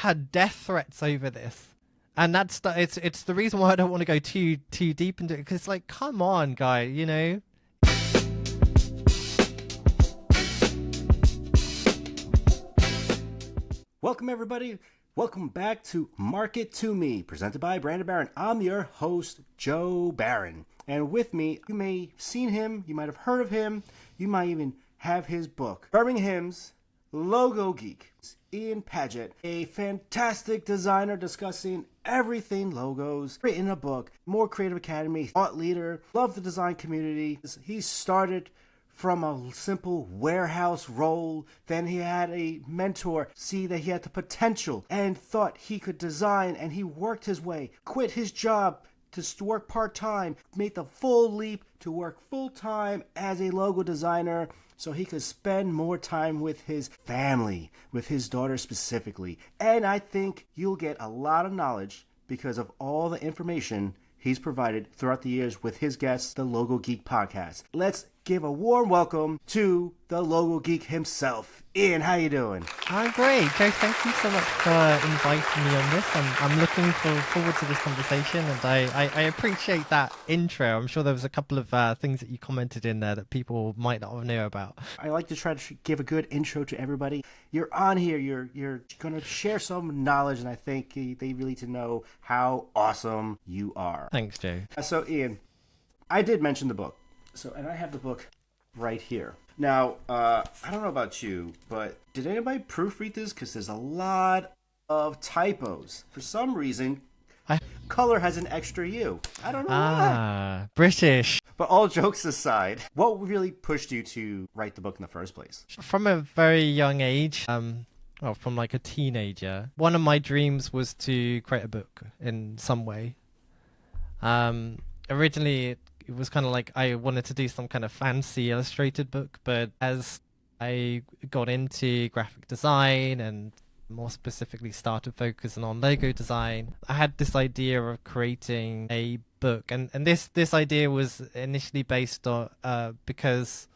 had death threats over this. And it's the reason why I don't want to go too deep into it, because it's like, come on, guy, you know. Welcome, everybody. Welcome back to Market to Me, presented by Brandon Barron. I'm your host, Joe Barron. And with me, you may have seen him, you might have heard of him, you might even have his book, Birmingham's Logo Geek. Ian Paget, a fantastic designer discussing everything logos, written a book, More Creative Academy, thought leader, love the design community. He started from a simple warehouse role. Then he had a mentor see that he had the potential and thought he could design, and he worked his way, quit his job to work part-time, made the full leap to work full-time as a logo designer so he could spend more time with his family, with his daughter specifically. And I think you'll get a lot of knowledge because of all the information he's provided throughout the years with his guests, the Logo Geek podcast. Let's give a warm welcome to the Logo Geek himself. Ian, how you doing? I'm great. Joe, thank you so much for inviting me on this. I'm looking forward to this conversation, and I appreciate that intro. I'm sure there was a couple of things that you commented in there that people might not have known about. I like to try to give a good intro to everybody. You're on here, you're going to share some knowledge, and I think they really need to know how awesome you are. Thanks, Joe. So, Ian, I did mention the book. And I have the book right here. Now, I don't know about you, but did anybody proofread this? Because there's a lot of typos. For some reason, color has an extra U. I don't know why. British. But all jokes aside, what really pushed you to write the book in the first place? From a very young age, from like a teenager, one of my dreams was to create a book in some way. Originally, it was kind of like I wanted to do some kind of fancy illustrated book, but as I got into graphic design and more specifically started focusing on logo design, I had this idea of creating a book, and this idea was initially based on because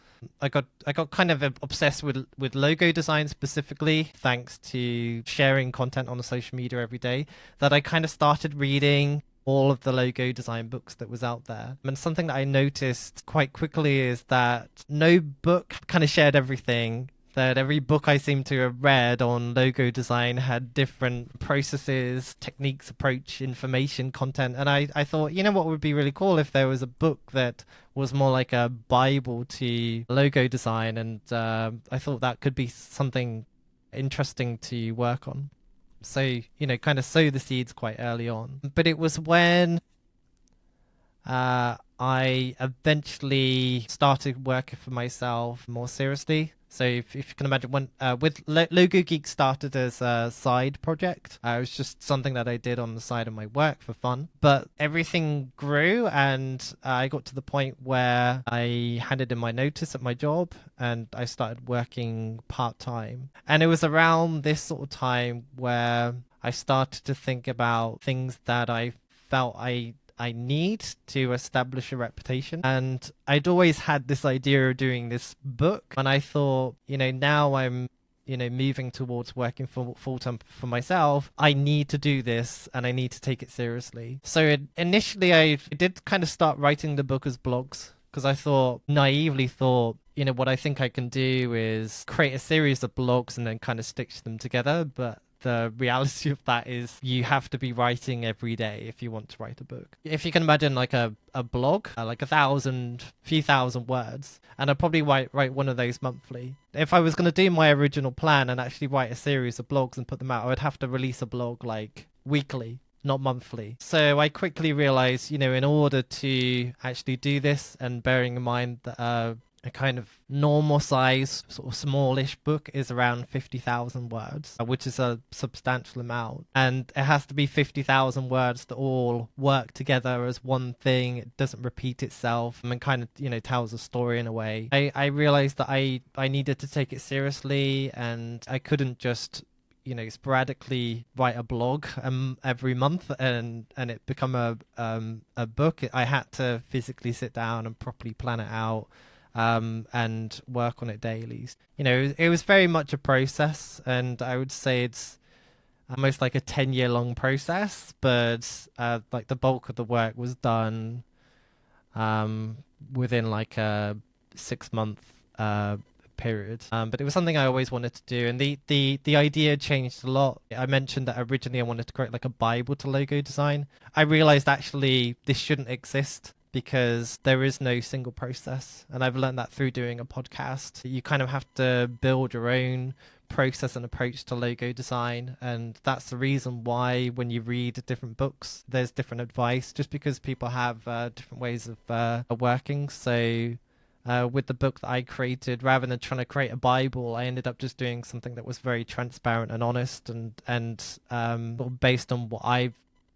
I got kind of obsessed with logo design specifically, thanks to sharing content on the social media every day, that I kind of started reading all of the logo design books that was out there. And something that I noticed quite quickly is that no book kind of shared everything, that every book I seemed to have read on logo design had different processes, techniques, approach, information, content. And I thought, you know what would be really cool if there was a book that was more like a Bible to logo design. And I thought that could be something interesting to work on. So, you know, kind of sow the seeds quite early on. But it was when I eventually started working for myself more seriously. So if you can imagine, when with Logo Geek started as a side project, it was just something that I did on the side of my work for fun. But everything grew, and I got to the point where I handed in my notice at my job, and I started working part-time. And it was around this sort of time where I started to think about things that I felt I need to establish a reputation. And I'd always had this idea of doing this book, and I thought, you know, now I'm, you know, moving towards working full-time for myself, I need to do this, and I need to take it seriously. So initially I did kind of start writing the book as blogs, because I naively thought, you know, what I think I can do is create a series of blogs and then kind of stitch them together. But the reality of that is you have to be writing every day if you want to write a book. If you can imagine like a blog, like few thousand words, and I'd probably write one of those monthly. If I was going to do my original plan and actually write a series of blogs and put them out, I would have to release a blog like weekly, not monthly. So I quickly realized, you know, in order to actually do this, and bearing in mind that a kind of normal size, sort of smallish book is around 50,000 words, which is a substantial amount. And it has to be 50,000 words that all work together as one thing. It doesn't repeat itself and kind of, you know, tells a story in a way. I realized that I needed to take it seriously, and I couldn't just, you know, sporadically write a blog every month and it become a book. I had to physically sit down and properly plan it out. And work on it daily. You know, it was very much a process, and I would say it's almost like a 10-year long process, but like the bulk of the work was done within like a 6 month period. But it was something I always wanted to do, and the idea changed a lot. I mentioned that originally I wanted to create like a Bible to logo design. I realized actually this shouldn't exist because there is no single process, and I've learned that through doing a podcast. You kind of have to build your own process and approach to logo design, and that's the reason why when you read different books there's different advice, just because people have different ways of working. So with the book that I created, rather than trying to create a Bible, I ended up just doing something that was very transparent and honest, and based on what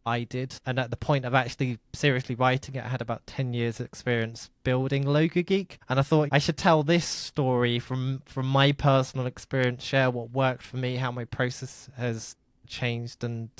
I did. And at the point of actually seriously writing it, I had about 10 years experience building Logo Geek, and I thought I should tell this story from my personal experience, share what worked for me, how my process has changed, and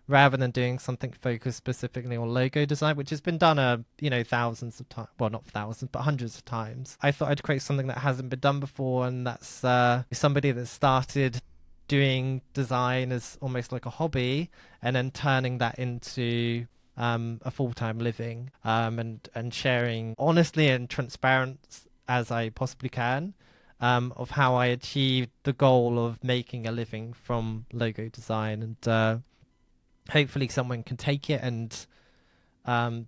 rather than doing something focused specifically on logo design, which has been done thousands of times, well, not thousands but hundreds of times, I thought I'd create something that hasn't been done before, and that's somebody that started doing design as almost like a hobby and then turning that into a full-time living, and sharing honestly and transparent as I possibly can of how I achieved the goal of making a living from logo design, and hopefully someone can take it and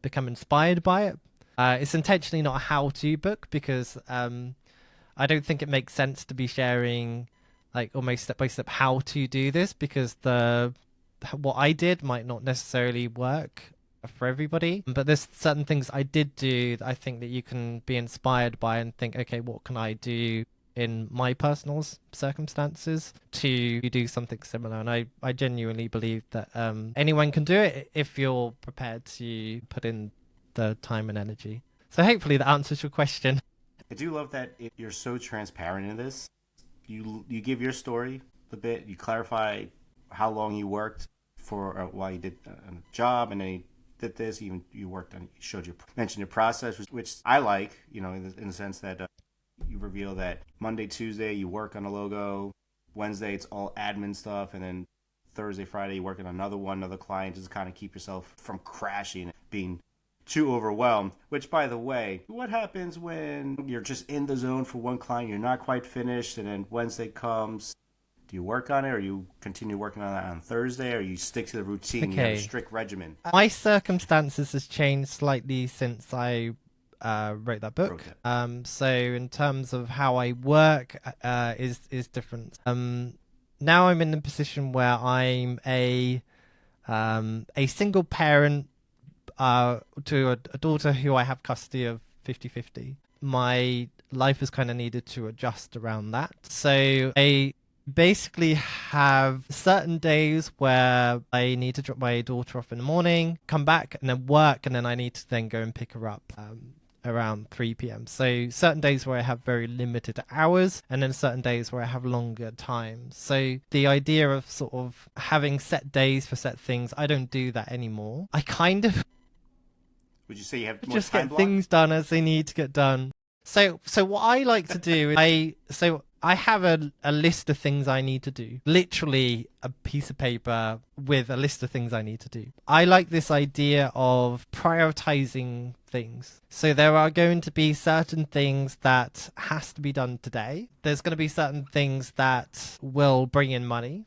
become inspired by it. It's intentionally not a how-to book because I don't think it makes sense to be sharing like almost step by step how to do this, because what I did might not necessarily work for everybody. But there's certain things I did do that I think that you can be inspired by and think, okay, what can I do in my personal circumstances to do something similar? And I genuinely believe that anyone can do it if you're prepared to put in the time and energy. So hopefully that answers your question. I do love that you're so transparent in this. You give your story a bit. You clarify how long you worked for while you did a job, and then you did this. Even you worked on. You mentioned your process, which I like. You know, in the sense that you reveal that Monday, Tuesday you work on a logo, Wednesday it's all admin stuff, and then Thursday, Friday you work on another client, just to kind of keep yourself from crashing, being too overwhelmed. Which, by the way, what happens when you're just in the zone for one client, you're not quite finished, and then Wednesday comes? Do you work on it, or you continue working on that on Thursday, or you stick to the routine? Okay. You have a strict regimen. My circumstances has changed slightly since I wrote that book. So in terms of how I work is different. Now I'm in the position where I'm a single parent to a daughter who I have custody of 50-50. My life has kind of needed to adjust around that. So I basically have certain days where I need to drop my daughter off in the morning, come back, and then work, and then I need to then go and pick her up around 3 p.m. So certain days where I have very limited hours, and then certain days where I have longer times. So the idea of sort of having set days for set things, I don't do that anymore. I kind of would you say you have more just time get block? things done as they need to get done. So what I like to do is I have a list of things I need to do. Literally a piece of paper with a list of things I need to do. I like this idea of prioritizing things. So there are going to be certain things that has to be done today. There's going to be certain things that will bring in money.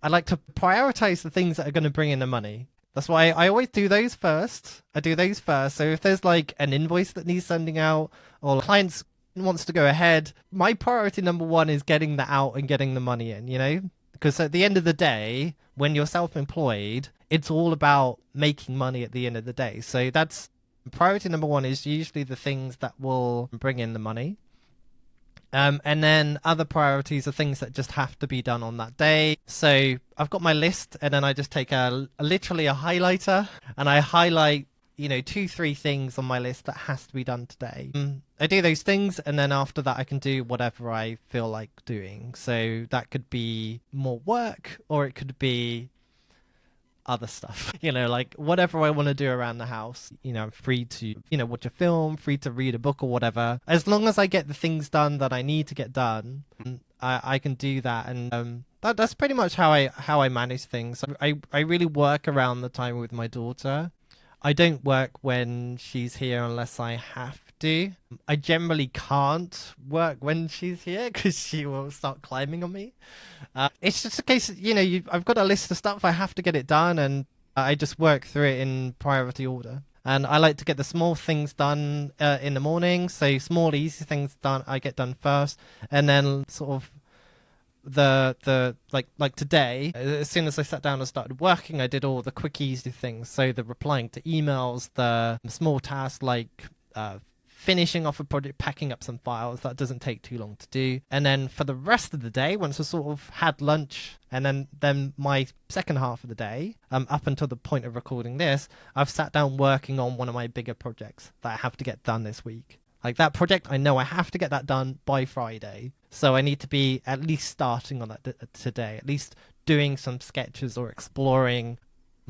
I like to prioritize the things that are going to bring in the money. That's why I always do those first. I do those first. So if there's like an invoice that needs sending out, or clients wants to go ahead, my priority number one is getting that out and getting the money in, you know? Because at the end of the day, when you're self-employed, it's all about making money at the end of the day. So that's priority number one, is usually the things that will bring in the money. And then other priorities are things that just have to be done on that day. So I've got my list, and then I just take literally a highlighter, and I highlight 2-3 things on my list that has to be done today. I do those things, and then after that I can do whatever I feel like doing. So that could be more work, or it could be other stuff. Like whatever I want to do around the house, I'm free to, watch a film, free to read a book or whatever. As long as I get the things done that I need to get done, I can do that. And that's pretty much how I manage things. I really work around the time with my daughter. I don't work when she's here unless I have to. I generally can't work when she's here because she will start climbing on me. It's just a case of, I've got a list of stuff, I have to get it done, and I just work through it in priority order. And I like to get the small things done in the morning. So small, easy things done, I get done first. And then sort of the like today, as soon as I sat down and started working, I did all the quick easy things. So the replying to emails, the small tasks like finishing off a project, packing up some files, that doesn't take too long to do. And then for the rest of the day, once I sort of had lunch, and then my second half of the day, up until the point of recording this, I've sat down working on one of my bigger projects that I have to get done this week. Like that project, I know I have to get that done by Friday. So I need to be at least starting on that today, at least doing some sketches or exploring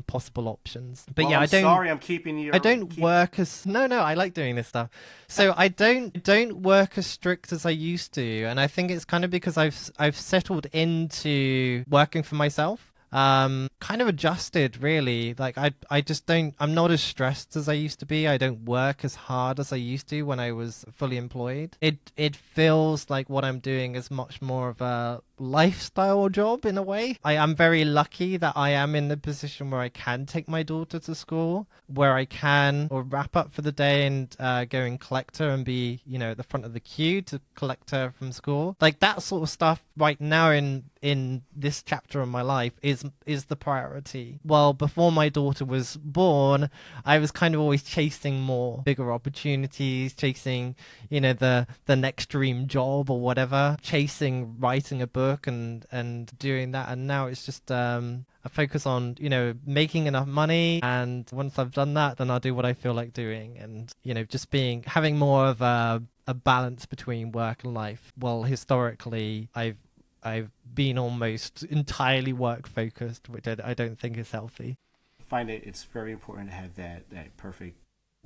possible options. But well, sorry I'm keeping you. I don't work as no, I like doing this stuff. So I don't work as strict as I used to, and I think it's kind of because I've settled into working for myself. Kind of adjusted really. Like I just don't, I'm not as stressed as I used to be. I don't work as hard as I used to when I was fully employed. It feels like what I'm doing is much more of a lifestyle job in a way. I am very lucky that I am in the position where I can take my daughter to school, where I can or wrap up for the day and go and collect her and be, at the front of the queue to collect her from school. Like that sort of stuff right now in this chapter of my life is the priority. Well, before my daughter was born, I was kind of always chasing more bigger opportunities, chasing, the next dream job or whatever, chasing writing a book and doing that. And now it's just I focus on, making enough money, and once I've done that, then I'll do what I feel like doing, and, just having more of a balance between work and life. Well, historically, I've been almost entirely work focused, which I don't think is healthy. I find it's very important to have that perfect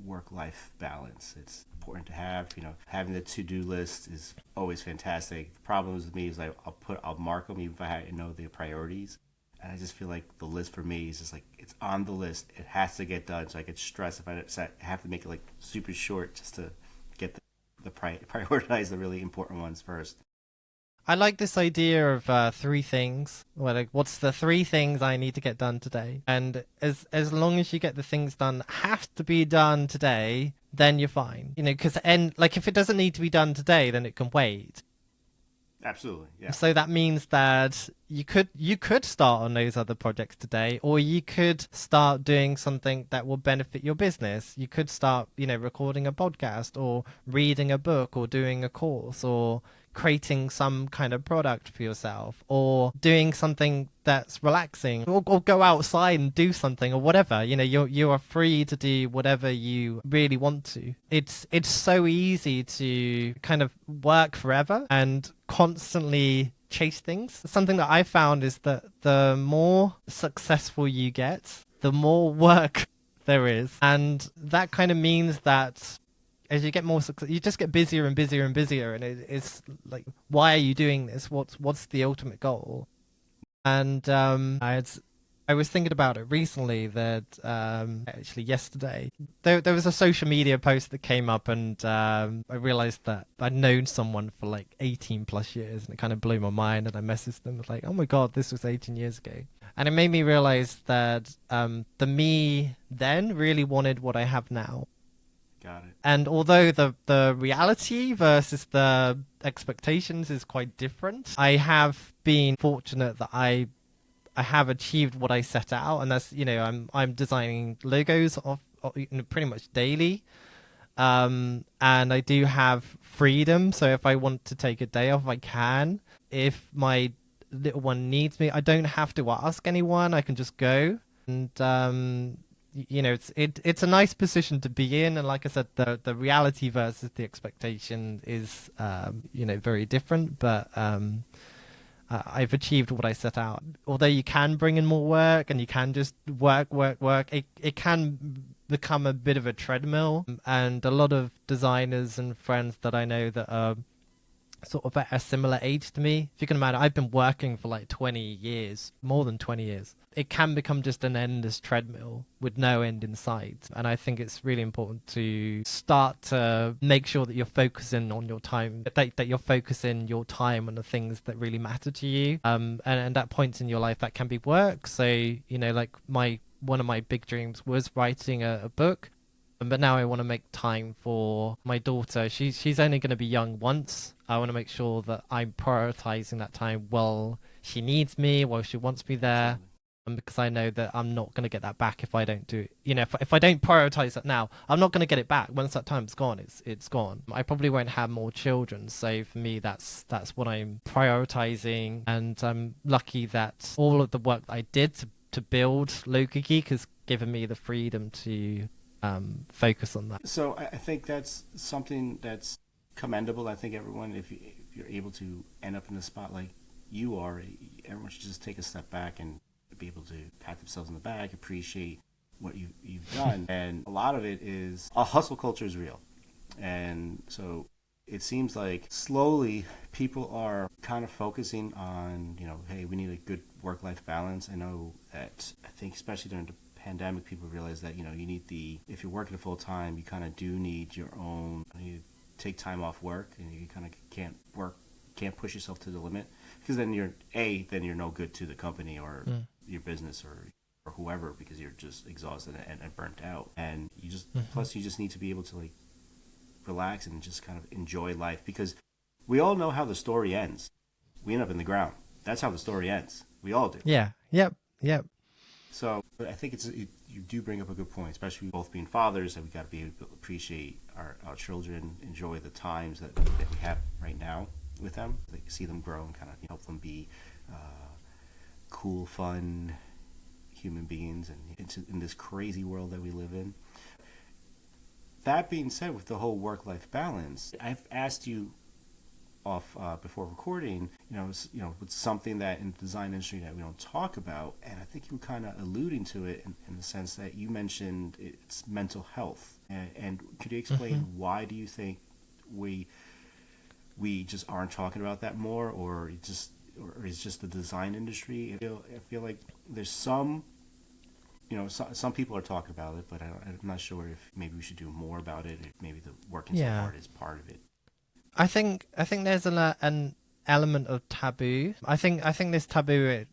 work-life balance. It's important to have, having the to-do list is always fantastic. The problem with me is I'll mark them even if I know the priorities. And I just feel like the list for me is just like, it's on the list. It has to get done. So I get stressed if I have to make it like super short just to get prioritize the really important ones first. I like this idea of 3 things. Well, like, what's the 3 things I need to get done today? And as long as you get the things done that have to be done today, then you're fine. Because if it doesn't need to be done today, then it can wait. Absolutely, yeah. So that means that you could start on those other projects today, or you could start doing something that will benefit your business. You could start, recording a podcast, or reading a book, or doing a course, or creating some kind of product for yourself, or doing something that's relaxing, or go outside and do something, or whatever. You are free to do whatever you really want to. It's so easy to kind of work forever and constantly chase things. Something that I found is that the more successful you get, the more work there is, and that kind of means that as you get more success, you just get busier and busier and busier, and it's like, why are you doing this? What's the ultimate goal? And I was thinking about it recently that actually yesterday there was a social media post that came up, and I realized that I'd known someone for like 18 plus years, and it kind of blew my mind. And I messaged them like, "Oh my god, this was 18 years ago," and it made me realize that the me then really wanted what I have now. Got it. And although the reality versus the expectations is quite different, I have been fortunate that I have achieved what I set out, and that's, I'm designing logos of pretty much daily, and I do have freedom. So if I want to take a day off, I can. If my little one needs me, I don't have to ask anyone. I can just go, and it's a nice position to be in. And like I said, the reality versus the expectation is very different, but I've achieved what I set out. Although you can bring in more work and you can just work, it can become a bit of a treadmill. And a lot of designers and friends that I know that are sort of at a similar age to me, if you can imagine, I've been working for like 20 years, more than 20 years. It can become just an endless treadmill with no end in sight. And I think it's really important to start to make sure that you're focusing on your time, that you're focusing your time on the things that really matter to you. And at points in your life that can be work. So, like one of my big dreams was writing a book. But now I want to make time for my daughter. She's only going to be young once. I want to make sure that I'm prioritizing that time while she needs me, while she wants me there. And because I know that I'm not going to get that back if I don't do it. If I don't prioritize that now, I'm not going to get it back. Once that time's gone, it's gone. I probably won't have more children. So for me, that's what I'm prioritizing. And I'm lucky that all of the work that I did to build Logo Geek has given me the freedom to focus on that. So I think that's something that's commendable. I think everyone, if you're able to end up in the spot like you are, everyone should just take a step back and be able to pat themselves on the back, appreciate what you've done. And a lot of it is, a hustle culture is real. And so it seems like slowly people are kind of focusing on, hey, we need a good work-life balance. I know that, I think especially during the pandemic, people realize that, you need if you're working full time, you kind of do need your own, you take time off work, and you kind of can't push yourself to the limit, because then you're no good to the company or your business or whoever, because you're just exhausted and burnt out. And you just, plus you just need to be able to like relax and just kind of enjoy life, because we all know how the story ends. We end up in the ground. That's how the story ends. We all do. Yeah. Yep. So I think you do bring up a good point, especially both being fathers, that we got to be able to appreciate our children, enjoy the times that we have right now with them, like see them grow and kind of help them be cool, fun human beings and in this crazy world that we live in. That being said, with the whole work-life balance, I've asked you off before recording, it's something that in the design industry that we don't talk about, and I think you were kind of alluding to it in the sense that you mentioned it's mental health. And could you explain why do you think we just aren't talking about that more, or is just the design industry? I feel like there's some people are talking about it, but I'm not sure if maybe we should do more about it. If maybe the working so hard is part of it. I think there's an element of taboo. I think this taboo,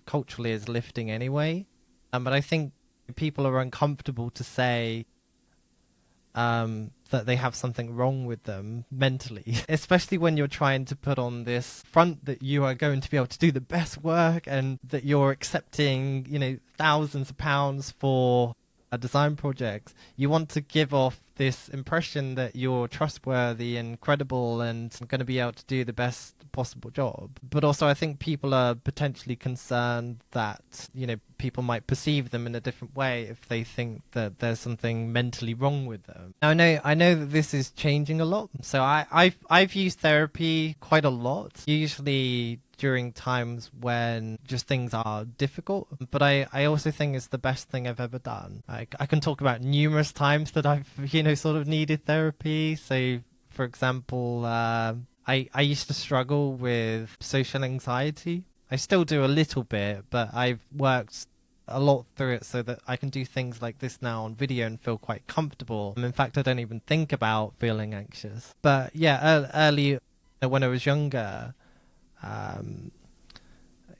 culturally is lifting anyway. But I think people are uncomfortable to say that they have something wrong with them mentally, especially when you're trying to put on this front that you are going to be able to do the best work and that you're accepting, thousands of pounds for a design project. You want to give off this impression that you're trustworthy and credible and going to be able to do the best possible job. But also I think people are potentially concerned that, people might perceive them in a different way if they think that there's something mentally wrong with them. Now, I know that this is changing a lot. So I've used therapy quite a lot, usually during times when just things are difficult. But I also think it's the best thing I've ever done. I can talk about numerous times that I've, sort of needed therapy. So, for example, I used to struggle with social anxiety. I still do a little bit, but I've worked a lot through it so that I can do things like this now on video and feel quite comfortable. In fact, I don't even think about feeling anxious. But yeah, early when I was younger,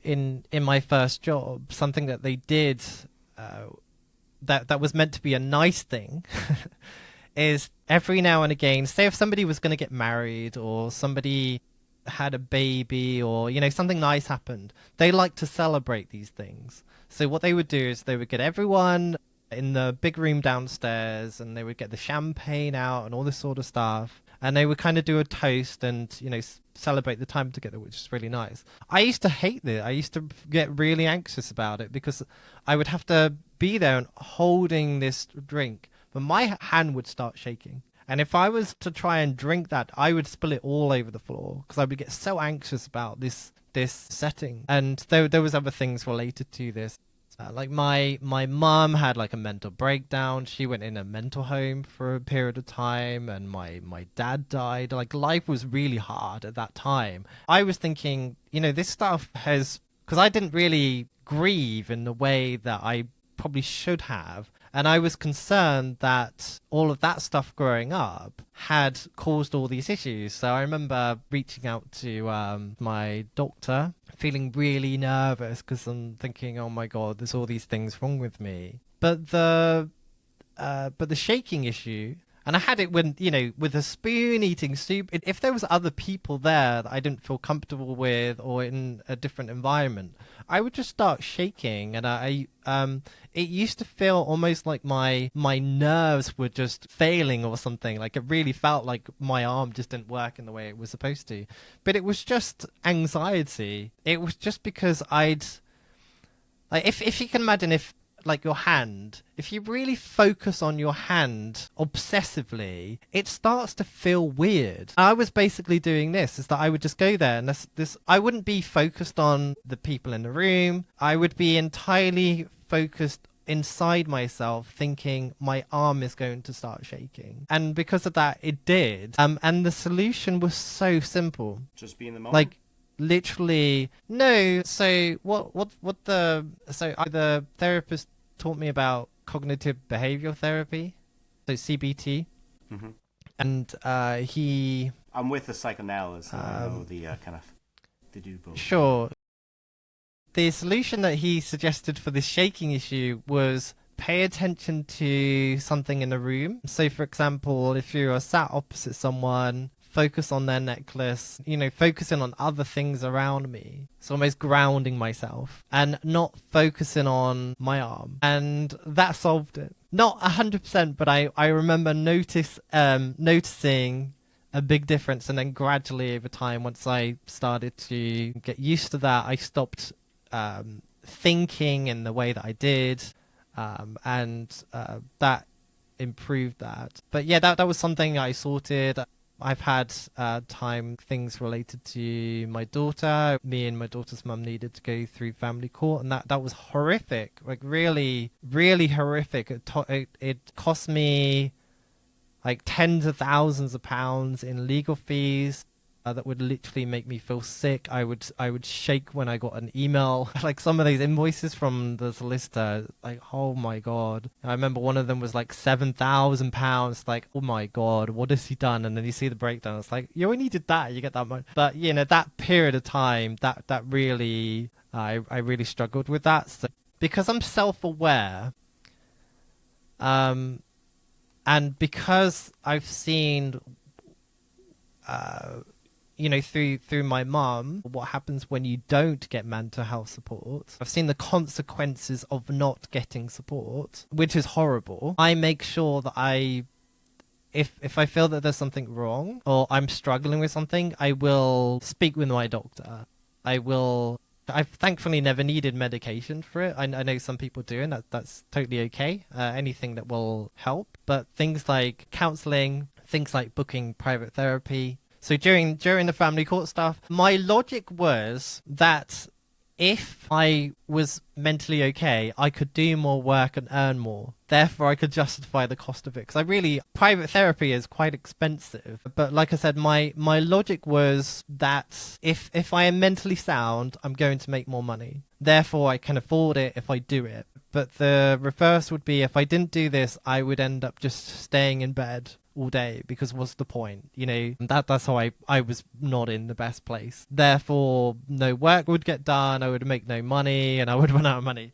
in my first job, something that they did that was meant to be a nice thing is every now and again, say if somebody was going to get married or somebody had a baby or something nice happened, they like to celebrate these things. So what they would do is they would get everyone in the big room downstairs and they would get the champagne out and all this sort of stuff, and they would kind of do a toast and celebrate the time together, which is really nice. I used to hate this. I used to get really anxious about it because I would have to be there and holding this drink, but my hand would start shaking. And if I was to try and drink that, I would spill it all over the floor because I would get so anxious about this setting. And there was other things related to this. Like my mum had like a mental breakdown. She went in a mental home for a period of time, and my dad died. Like life was really hard at that time. I was thinking, this stuff has, because I didn't really grieve in the way that I probably should have. And I was concerned that all of that stuff growing up had caused all these issues. So I remember reaching out to my doctor, feeling really nervous because I'm thinking, oh my God, there's all these things wrong with me. But the shaking issue, and I had it when, with a spoon eating soup. If there was other people there that I didn't feel comfortable with or in a different environment, I would just start shaking. And it used to feel almost like my nerves were just failing or something. Like it really felt like my arm just didn't work in the way it was supposed to. But it was just anxiety. It was just because if you can imagine, if like your hand, if you really focus on your hand obsessively, it starts to feel weird. I was basically doing this, is that I would just go there and I wouldn't be focused on the people in the room. I would be entirely focused inside myself, thinking my arm is going to start shaking. And because of that, it did. And the solution was so simple. Just be in the moment. Like, literally no. So the therapist taught me about cognitive behavioral therapy, so CBT. Mm-hmm. And I'm with the psychoanalyst. I know the kind of they do both. Sure. The solution that he suggested for this shaking issue was pay attention to something in the room. So for example, if you are sat opposite someone, focus on their necklace, focusing on other things around me. So almost grounding myself and not focusing on my arm. And that solved it. Not 100%, but I remember noticing a big difference. And then gradually over time, once I started to get used to that, I stopped thinking in the way that I did. And that improved that. But yeah, that was something I sorted. I've had things related to my daughter. Me and my daughter's mum needed to go through family court, and that was horrific. Like really, really horrific. It cost me like tens of thousands of pounds in legal fees. That would literally make me feel sick. I would shake when I got an email. Like some of those invoices from the solicitor, like, oh my God. I remember one of them was like £7,000. Like, oh my God, what has he done? And then you see the breakdown. It's like, you only needed that. You get that much. But, that period of time, that really, I really struggled with that. So, because I'm self-aware, and because I've seen, through my mum, what happens when you don't get mental health support. I've seen the consequences of not getting support, which is horrible. I make sure that if I feel that there's something wrong or I'm struggling with something, I will speak with my doctor. I've thankfully never needed medication for it. I know some people do, and that's totally okay. Anything that will help. But things like counseling, things like booking private therapy. So during the family court stuff, my logic was that if I was mentally okay, I could do more work and earn more. Therefore, I could justify the cost of it. Because private therapy is quite expensive. But like I said, my logic was that if I am mentally sound, I'm going to make more money. Therefore, I can afford it if I do it. But the reverse would be if I didn't do this, I would end up just staying in bed all day, because what's the point? That's how I was not in the best place. Therefore, no work would get done, I would make no money, and I would run out of money.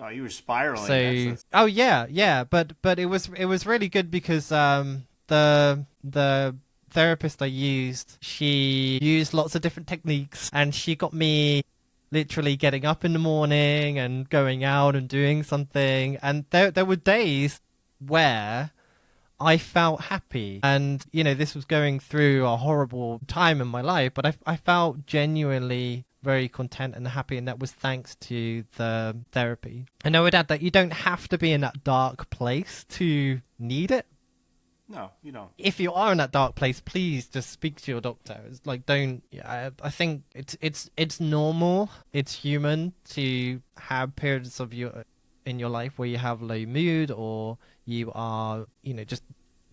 Oh, you were spiraling. So, oh yeah, but it was really good because the therapist I used, she used lots of different techniques, and she got me literally getting up in the morning and going out and doing something. And there were days where I felt happy, and this was going through a horrible time in my life, but I felt genuinely very content and happy, and that was thanks to the therapy. And I would add that you don't have to be in that dark place to need it. No, you don't. If you are in that dark place, please just speak to your doctor. It's like, don't. Yeah, I think it's normal. It's human to have periods of your in your life where you have low mood or you are, just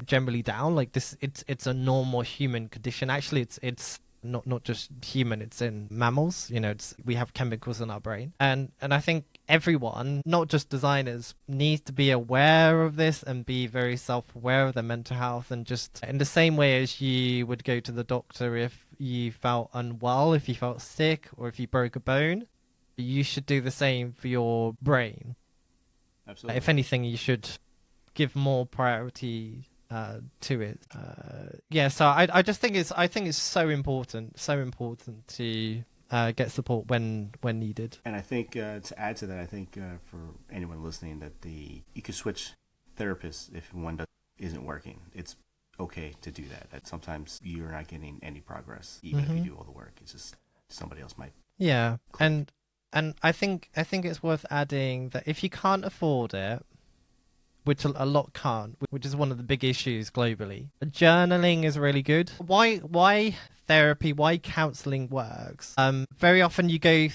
generally down. Like this, it's a normal human condition. Actually, it's not just human, it's in mammals. It's we have chemicals in our brain, and I think everyone, not just designers, needs to be aware of this and be very self-aware of their mental health. And just in the same way as you would go to the doctor if you felt unwell, if you felt sick, or if you broke a bone, you should do the same for your brain. Absolutely. If anything, you should give more priority to it. Yeah, so I just think it's so important to get support when needed. And I think to add to that, I think for anyone listening, that you could switch therapists if one isn't working. It's okay to do that. That sometimes you're not getting any progress, even if you do all the work. It's just somebody else might. Yeah, click. and I think it's worth adding that if you can't afford it, which a lot can't, which is one of the big issues globally, journaling is really good. Why therapy, why counseling works? Very often you go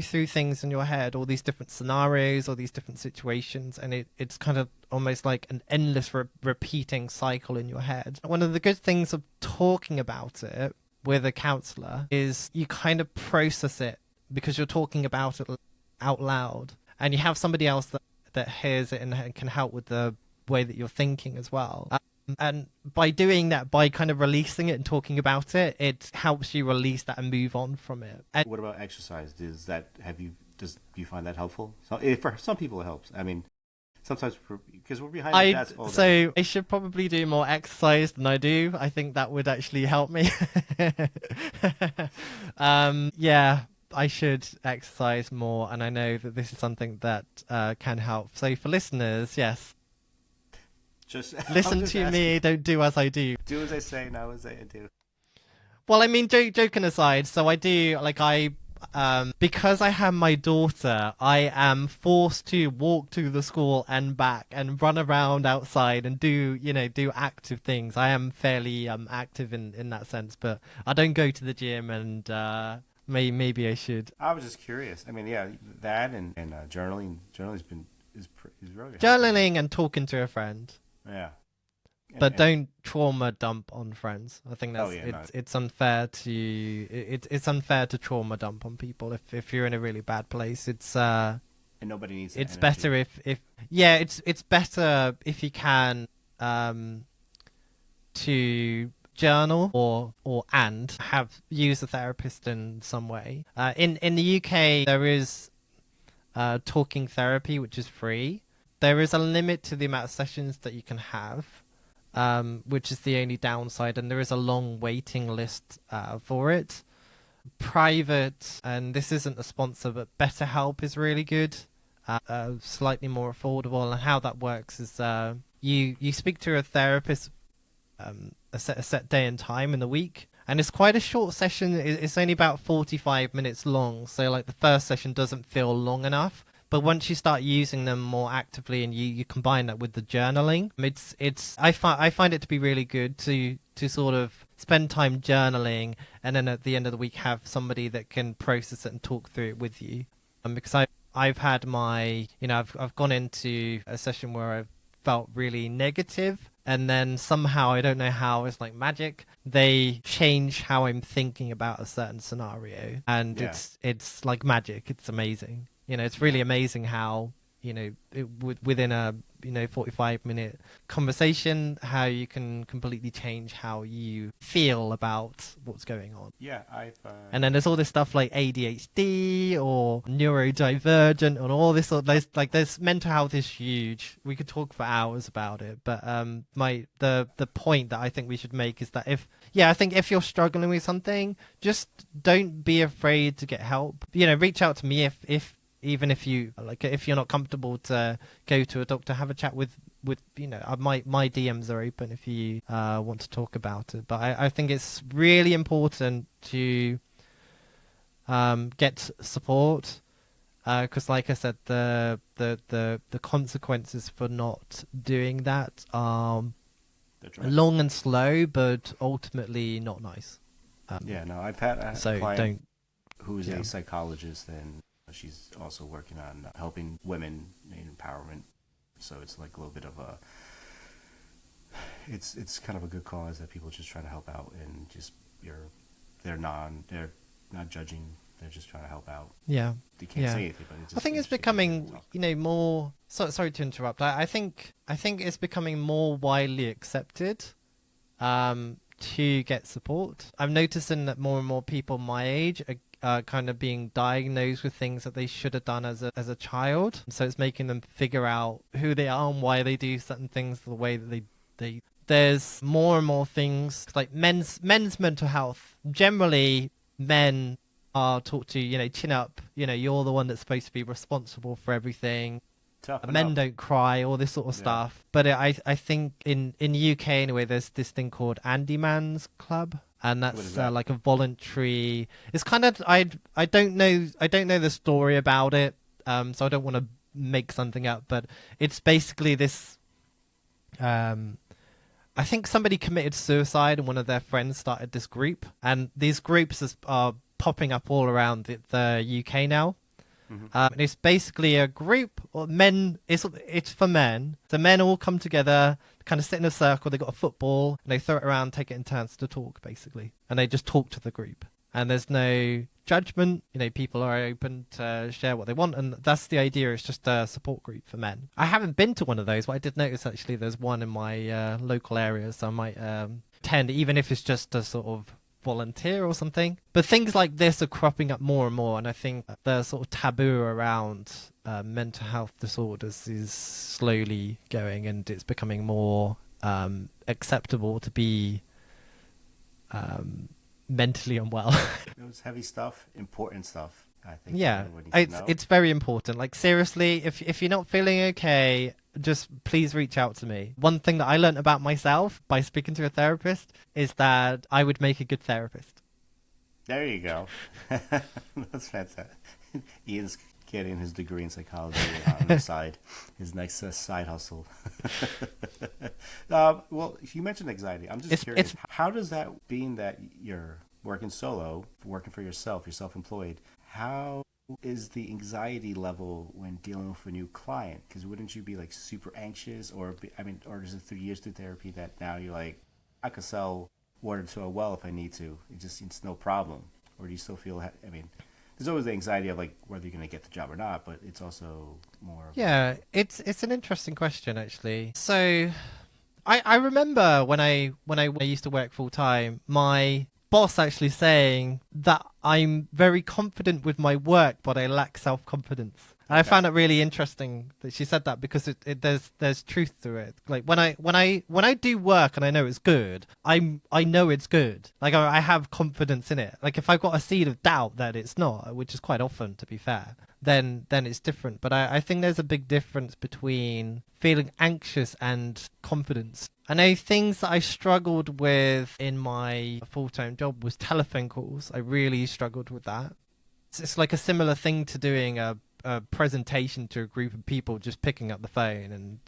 through things in your head, all these different scenarios, all these different situations, and it's kind of almost like an endless repeating cycle in your head. One of the good things of talking about it with a counselor is you kind of process it because you're talking about it out loud, and you have somebody else that hears it and can help with the way that you're thinking as well. And by doing that, by kind of releasing it and talking about it, it helps you release that and move on from it. And What about exercise? Do you find that helpful? So, for some people it helps. I mean, sometimes because we're behind the desk all day. so I should probably do more exercise than I do. I think that would actually help me. Yeah, I should exercise more, and I know that this is something that can help. So for listeners, yes, Just listen just to asking. me. Don't do as I do. Do as I say, not as I do. Well, I mean, joking aside, so I do because I have my daughter, I am forced to walk to the school and back and run around outside and do active things. I am fairly active in that sense, but I don't go to the gym, and maybe I should. I was just curious. I mean, yeah, that and journaling. Journaling's is really helpful. Journaling and talking to a friend. Yeah. But don't trauma dump on friends. I think that's no. it's unfair to it's unfair to trauma dump on people if you're in a really bad place. And nobody needs that It's energy. better if yeah, it's better if you can to journal or use a therapist in some way. In the UK there is talking therapy, which is free. There is a limit to the amount of sessions that you can have, which is the only downside, and there is a long waiting list for it. Private, and this isn't a sponsor, but BetterHelp is really good, slightly more affordable. And how that works is you speak to a therapist a set day and time in the week, and it's quite a short session. It's only about 45 minutes long, so like the first session doesn't feel long enough. But once you start using them more actively and you combine that with the journaling, I find it to be really good to sort of spend time journaling, and then at the end of the week have somebody that can process it and talk through it with you. Because I've had I've gone into a session where I've felt really negative, and then somehow, I don't know how, it's like magic, they change how I'm thinking about a certain scenario, and Yeah. it's like magic. It's amazing. It's really amazing how, within a 45-minute conversation, how you can completely change how you feel about what's going on. Yeah, And then there's all this stuff like ADHD or neurodivergent and all this sort of, there's mental health is huge. We could talk for hours about it, but the point that I think we should make is that I think if you're struggling with something, just don't be afraid to get help. Reach out to me if even if you're not comfortable to go to a doctor, have a chat with my DMs are open if you want to talk about it. But I think it's really important to get support, because like I said, the consequences for not doing that are That's right. long and slow, but ultimately not nice. Yeah, no, I had a So client don't. who's Yeah. a psychologist, and she's also working on helping women in empowerment. So it's like a little bit of a, it's kind of a good cause that people just trying to help out, and just they're not judging. They're just trying to help out. Yeah. They can't Yeah. say anything, but it's I just think it's interesting to hear them becoming, talk. more. Sorry to interrupt. I think it's becoming more widely accepted to get support. I'm noticing that more and more people my age are kind of being diagnosed with things that they should have done as a child. So it's making them figure out who they are and why they do certain things the way that they. There's more and more things like men's mental health. Generally, men are taught to, chin up. You're the one that's supposed to be responsible for everything. Toughen Men up. don't cry, all this sort of Yeah. stuff. But I think in UK anyway, there's this thing called Andy Man's Club, and What is that's that? like a voluntary. It's kind of I don't know the story about it, so I don't want to make something up. But it's basically this. I think somebody committed suicide, and one of their friends started this group, and these groups are popping up all around the UK now. And it's basically a group of men. It's for men. So men all come together, kind of sit in a circle. They got a football, and they throw it around, take it in turns to talk, basically, and they just talk to the group. And there's no judgment. People are open to share what they want, and that's the idea. It's just a support group for men. I haven't been to one of those, but I did notice actually there's one in my local area, so I might attend, even if it's just a sort of volunteer or something. But things like this are cropping up more and more, and I think the sort of taboo around mental health disorders is slowly going, and it's becoming more acceptable to be mentally unwell. It was heavy stuff, important stuff. I think Yeah, everyone needs to know. it's very important. Like seriously, if you're not feeling okay, just please reach out to me. One thing that I learned about myself by speaking to a therapist is that I would make a good therapist. There you go. That's fantastic. Ian's getting his degree in psychology on the side, his next side hustle. Well, if you mentioned anxiety, I'm just curious. How does that, being that you're working solo, working for yourself, you're self-employed, how is the anxiety level when dealing with a new client? Because wouldn't you be like super anxious, or or is it 3 years through therapy that now you're like, I could sell water to a well if I need to. It's no problem. Or do you still feel? There's always the anxiety of like whether you're gonna get the job or not, but it's also more. Yeah, it's an interesting question actually. So, I remember when I used to work full time, my boss actually saying that I'm very confident with my work, but I lack self-confidence. And I found it really interesting that she said that, because there's truth to it. Like when I do work and I know it's good, I know it's good. Like I have confidence in it. Like if I've got a seed of doubt that it's not, which is quite often to be fair, then it's different. But I think there's a big difference between feeling anxious and confidence. I know things that I struggled with in my full-time job was telephone calls. I really struggled with that. It's like a similar thing to doing a presentation to a group of people, just picking up the phone and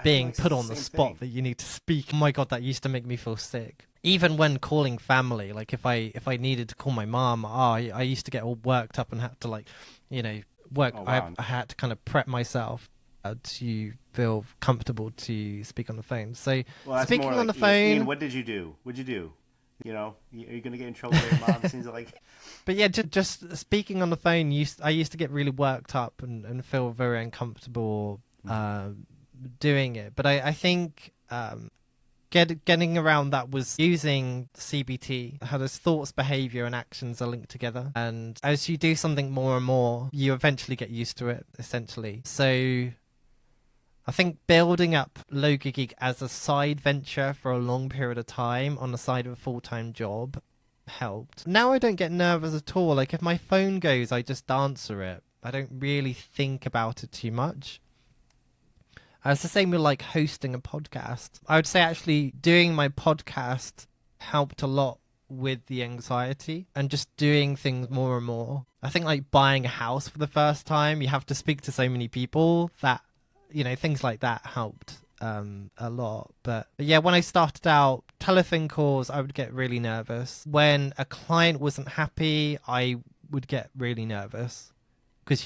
being like put it's on the the same spot thing. that you need to speak. Oh my god, that used to make me feel sick. Even when calling family, like if I needed to call my mom, I used to get all worked up and had to work. Oh, wow. I had to kind of prep myself to feel comfortable to speak on the phone. So Well, that's speaking more on like, the phone. Ian, what did you do? What'd you do? Are you gonna get in trouble with your mom? Seems like. But yeah, just speaking on the phone, I used to get really worked up and feel very uncomfortable doing it. But I think getting around that was using CBT, how those thoughts, behavior, and actions are linked together. And as you do something more and more, you eventually get used to it, essentially. So I think building up Logo Geek as a side venture for a long period of time on the side of a full-time job helped. Now I don't get nervous at all. Like if my phone goes, I just answer it. I don't really think about it too much. It's the same with like hosting a podcast. I would say actually doing my podcast helped a lot with the anxiety and just doing things more and more. I think like buying a house for the first time, you have to speak to so many people that, things like that helped. a lot. But yeah, when I started out, telephone calls, I would get really nervous. When a client wasn't happy, I would get really nervous because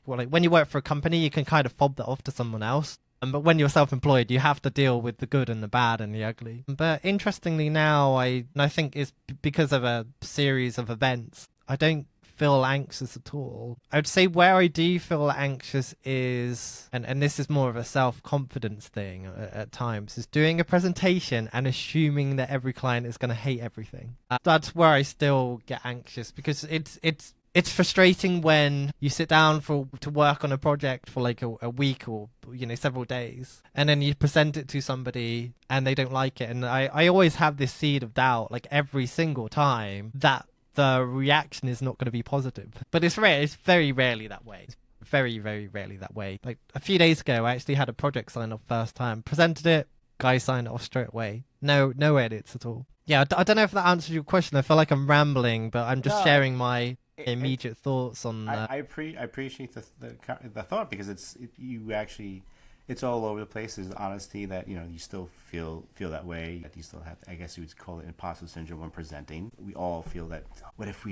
like when you work for a company, you can kind of fob that off to someone else. But when you're self-employed, you have to deal with the good and the bad and the ugly. But interestingly now, I think it's because of a series of events, I don't feel anxious at all. I would say where I do feel anxious is, and this is more of a self-confidence thing at times, is doing a presentation and assuming that every client is going to hate everything. That's where I still get anxious, because it's frustrating when you sit down to work on a project for like a week or several days, and then you present it to somebody and they don't like it. And I always have this seed of doubt, like every single time, that the reaction is not going to be positive. But it's rare. It's very rarely that way. It's very, very rarely that way. Like a few days ago, I actually had a project signed off first time, presented it, guy signed it off straight away. No edits at all. Yeah, I don't know if that answers your question. I feel like I'm rambling, but I'm just sharing my immediate thoughts on that. I appreciate the thought, because it's all over the place. There's honesty that you still feel that way, that you still have, I guess you would call it imposter syndrome when presenting. We all feel that, what if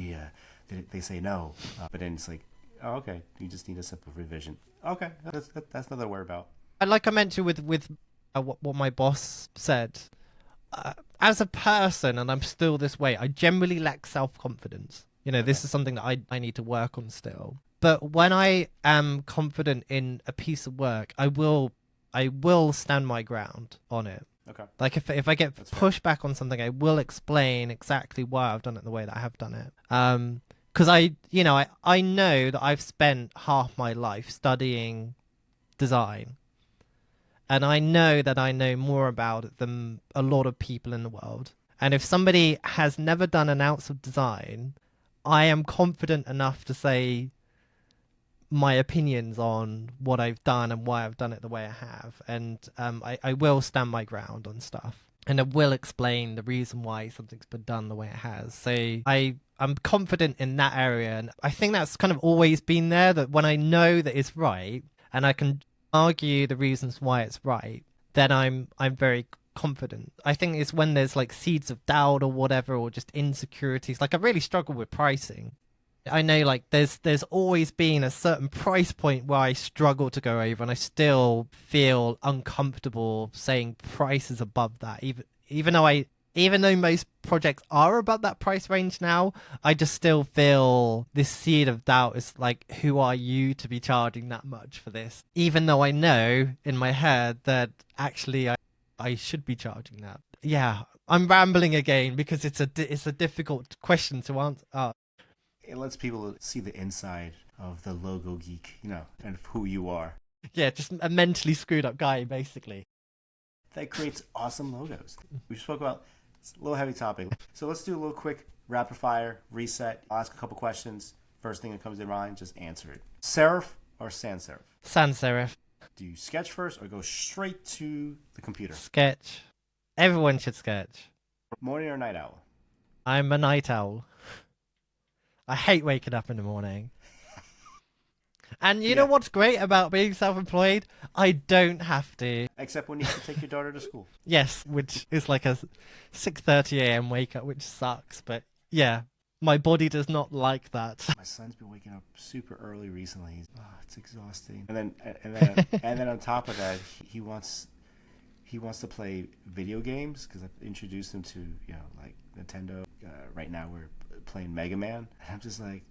they say no, but then it's like, oh, okay, you just need a simple revision. Okay, that's nothing to worry about. And like I mentioned with what my boss said, as a person, and I'm still this way, I generally lack self-confidence. This is something that I need to work on still. But when I am confident in a piece of work, I will stand my ground on it. Okay. Like if I get pushback on something, I will explain exactly why I've done it the way that I have done it. Because I know that I've spent half my life studying design, and I know that I know more about it than a lot of people in the world. And if somebody has never done an ounce of design, I am confident enough to say my opinions on what I've done and why I've done it the way I have. And I will stand my ground on stuff. And I will explain the reason why something's been done the way it has. So I'm confident in that area. And I think that's kind of always been there, that when I know that it's right and I can argue the reasons why it's right, then I'm very confident. I think it's when there's like seeds of doubt or whatever, or just insecurities. Like I really struggle with pricing. I know like there's always been a certain price point where I struggle to go over, and I still feel uncomfortable saying prices above that. Even though most projects are above that price range now, I just still feel this seed of doubt. Is like, who are you to be charging that much for this? Even though I know in my head that actually I should be charging that. Yeah, I'm rambling again because it's a difficult question to answer. It lets people see the inside of the Logo Geek, and who you are. Yeah, just a mentally screwed up guy, basically. That creates awesome logos. We spoke about a little heavy topic. So let's do a little quick rapid fire reset. I'll ask a couple questions. First thing that comes to mind, just answer it. Serif or sans serif? Sans serif. Do you sketch first or go straight to the computer? Sketch. Everyone should sketch. Morning or night owl? I'm a night owl. I hate waking up in the morning. And you know what's great about being self-employed? I don't have to. Except when you have to take your daughter to school. Yes, which is like a 6:30 a.m. wake up, which sucks. But yeah, my body does not like that. My son's been waking up super early recently. It's exhausting. And then on top of that, he wants to play video games, because I've introduced him to like Nintendo. Right now we're playing Mega Man, and I'm just like,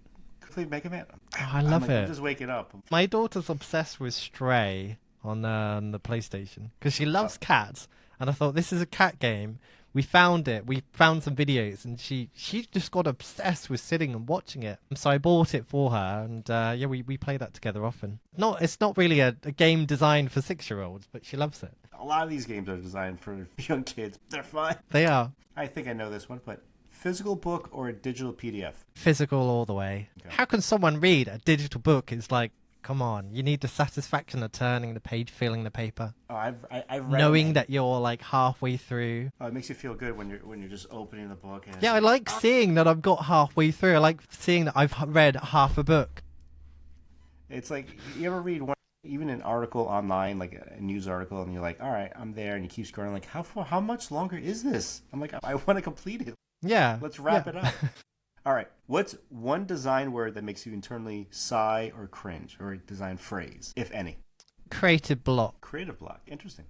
play Mega Man. I love it. I'm just waking up. My daughter's obsessed with Stray on the PlayStation because she loves cats, and I thought, this is a cat game. We found it. We found some videos, and she just got obsessed with sitting and watching it. So I bought it for her, and we play that together often. It's not really a game designed for 6-year-olds, but she loves it. A lot of these games are designed for young kids. They're fun. They are. I think I know this one, but physical book or a digital PDF? Physical all the way. Okay. How can someone read a digital book? It's like, come on, you need the satisfaction of turning the page, feeling the paper. Oh, I've read knowing that you're like halfway through. Oh, it makes you feel good when you're just opening the book. And yeah, I like seeing that I've got halfway through. I like seeing that I've read half a book. It's like, you ever read one Even an article online, like a news article, and you're like, all right, I'm there, and you keep scrolling, like, how much longer is this? I'm like, I want to complete it. Yeah. Let's wrap it up. All right. What's one design word that makes you internally sigh or cringe, or a design phrase, if any? Creative block. Creative block. Interesting.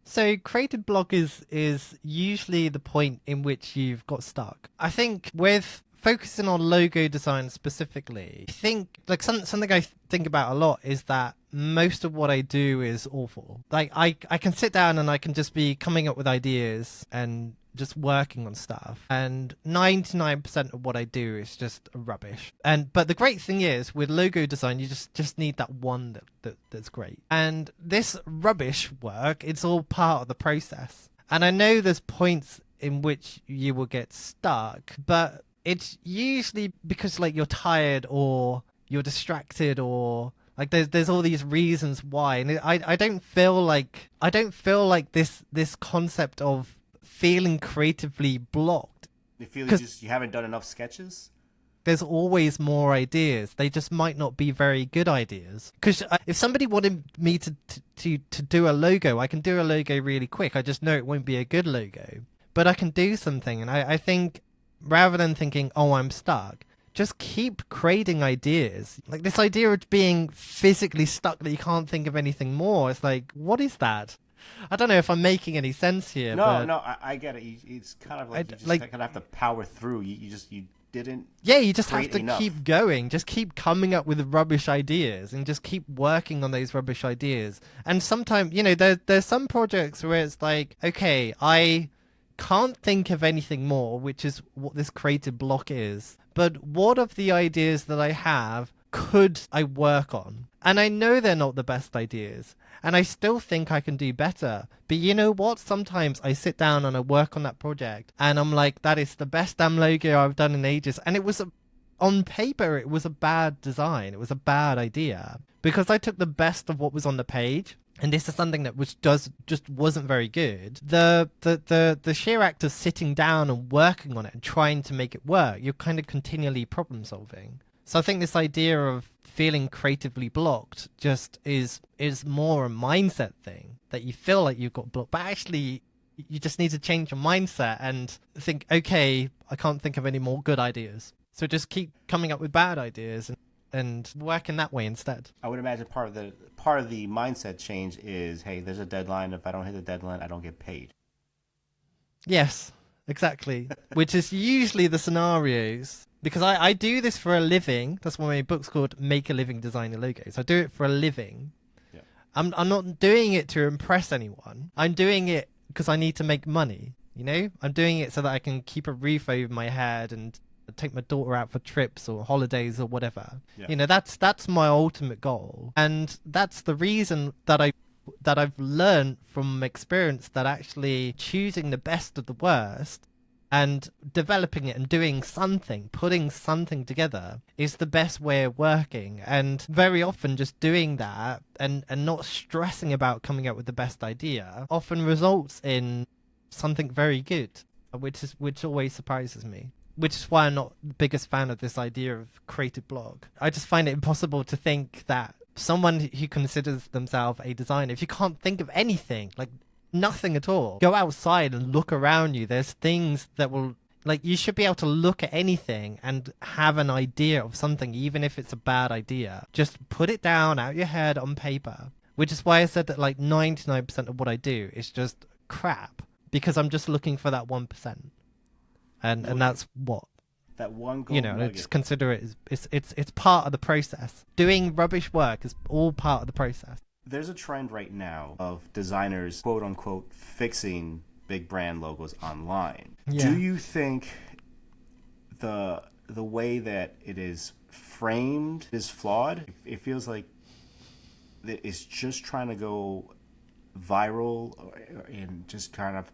So creative block is usually the point in which you've got stuck. I think with focusing on logo design specifically, I think like something I think about a lot is that most of what I do is awful. Like I can sit down and I can just be coming up with ideas and just working on stuff, and 99% of what I do is just rubbish. But the great thing is with logo design, you just need that one that's great. And this rubbish work, it's all part of the process. And I know there's points in which you will get stuck, but it's usually because like you're tired or you're distracted or like there's all these reasons why. And I don't feel like this concept of feeling creatively blocked. You feel you haven't done enough sketches? There's always more ideas. They just might not be very good ideas. Because if somebody wanted me to do a logo, I can do a logo really quick. I just know it won't be a good logo. But I can do something. And I think rather than thinking, oh, I'm stuck, just keep creating ideas. Like this idea of being physically stuck that you can't think of anything more. It's like, what is that? I don't know if I'm making any sense here. No, I get it. It's kind of like you just kind of have to power through. You didn't. Yeah, you just have to enough. Keep going. Just keep coming up with rubbish ideas and just keep working on those rubbish ideas. And sometimes, there's some projects where it's like, okay, I can't think of anything more, which is what this creative block is. But what of the ideas that I have could I work on? And I know they're not the best ideas. And I still think I can do better. But you know what? Sometimes I sit down and I work on that project and I'm like, that is the best damn logo I've done in ages. And it was, on paper, it was a bad design. It was a bad idea. Because I took the best of what was on the page. And this is something that just wasn't very good. The sheer act of sitting down and working on it and trying to make it work, you're kind of continually problem solving. So I think this idea of feeling creatively blocked just is more a mindset thing, that you feel like you've got blocked, but actually you just need to change your mindset and think, okay, I can't think of any more good ideas. So just keep coming up with bad ideas and work in that way instead. I would imagine part of the mindset change is, hey, there's a deadline. If I don't hit the deadline, I don't get paid. Yes, exactly. Which is usually the scenarios. Because I do this for a living. That's why my book's called Make a Living Designing Logos. I do it for a living. Yeah. I'm not doing it to impress anyone. I'm doing it because I need to make money. I'm doing it so that I can keep a roof over my head and take my daughter out for trips or holidays or whatever. Yeah. That's my ultimate goal. And that's the reason that I've learned from experience that actually choosing the best of the worst and developing it and doing something, putting something together is the best way of working. And very often just doing that and not stressing about coming up with the best idea often results in something very good, which always surprises me. Which is why I'm not the biggest fan of this idea of creative block. I just find it impossible to think that someone who considers themselves a designer, if you can't think of anything, like nothing at all, go outside and look around you. There's things that will, like, you should be able to look at anything and have an idea of something, even if it's a bad idea. Just put it down out your head on paper, which is why I said that like 99% of what I do is just crap, because I'm just looking for that 1%. And that's what that one gold nugget. I just consider it as it's part of the process. Doing rubbish work is all part of the process. There's a trend right now of designers, quote unquote, fixing big brand logos online. Yeah. Do you think the way that it is framed is flawed? It feels like it's just trying to go viral and just kind of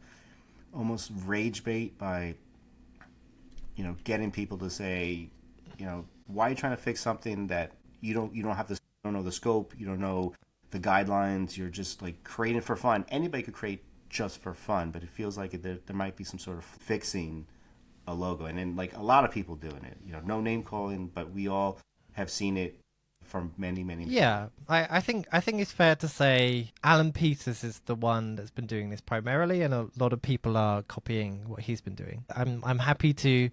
almost rage bait by getting people to say, why are you trying to fix something that you don't know the scope, you don't know the guidelines, you're just like creating for fun. Anybody could create just for fun, but it feels like there might be some sort of fixing a logo, and then like a lot of people doing it, no name calling, but we all have seen it from many, many. Yeah, I think it's fair to say Alan Peters is the one that's been doing this primarily, and a lot of people are copying what he's been doing. I'm happy to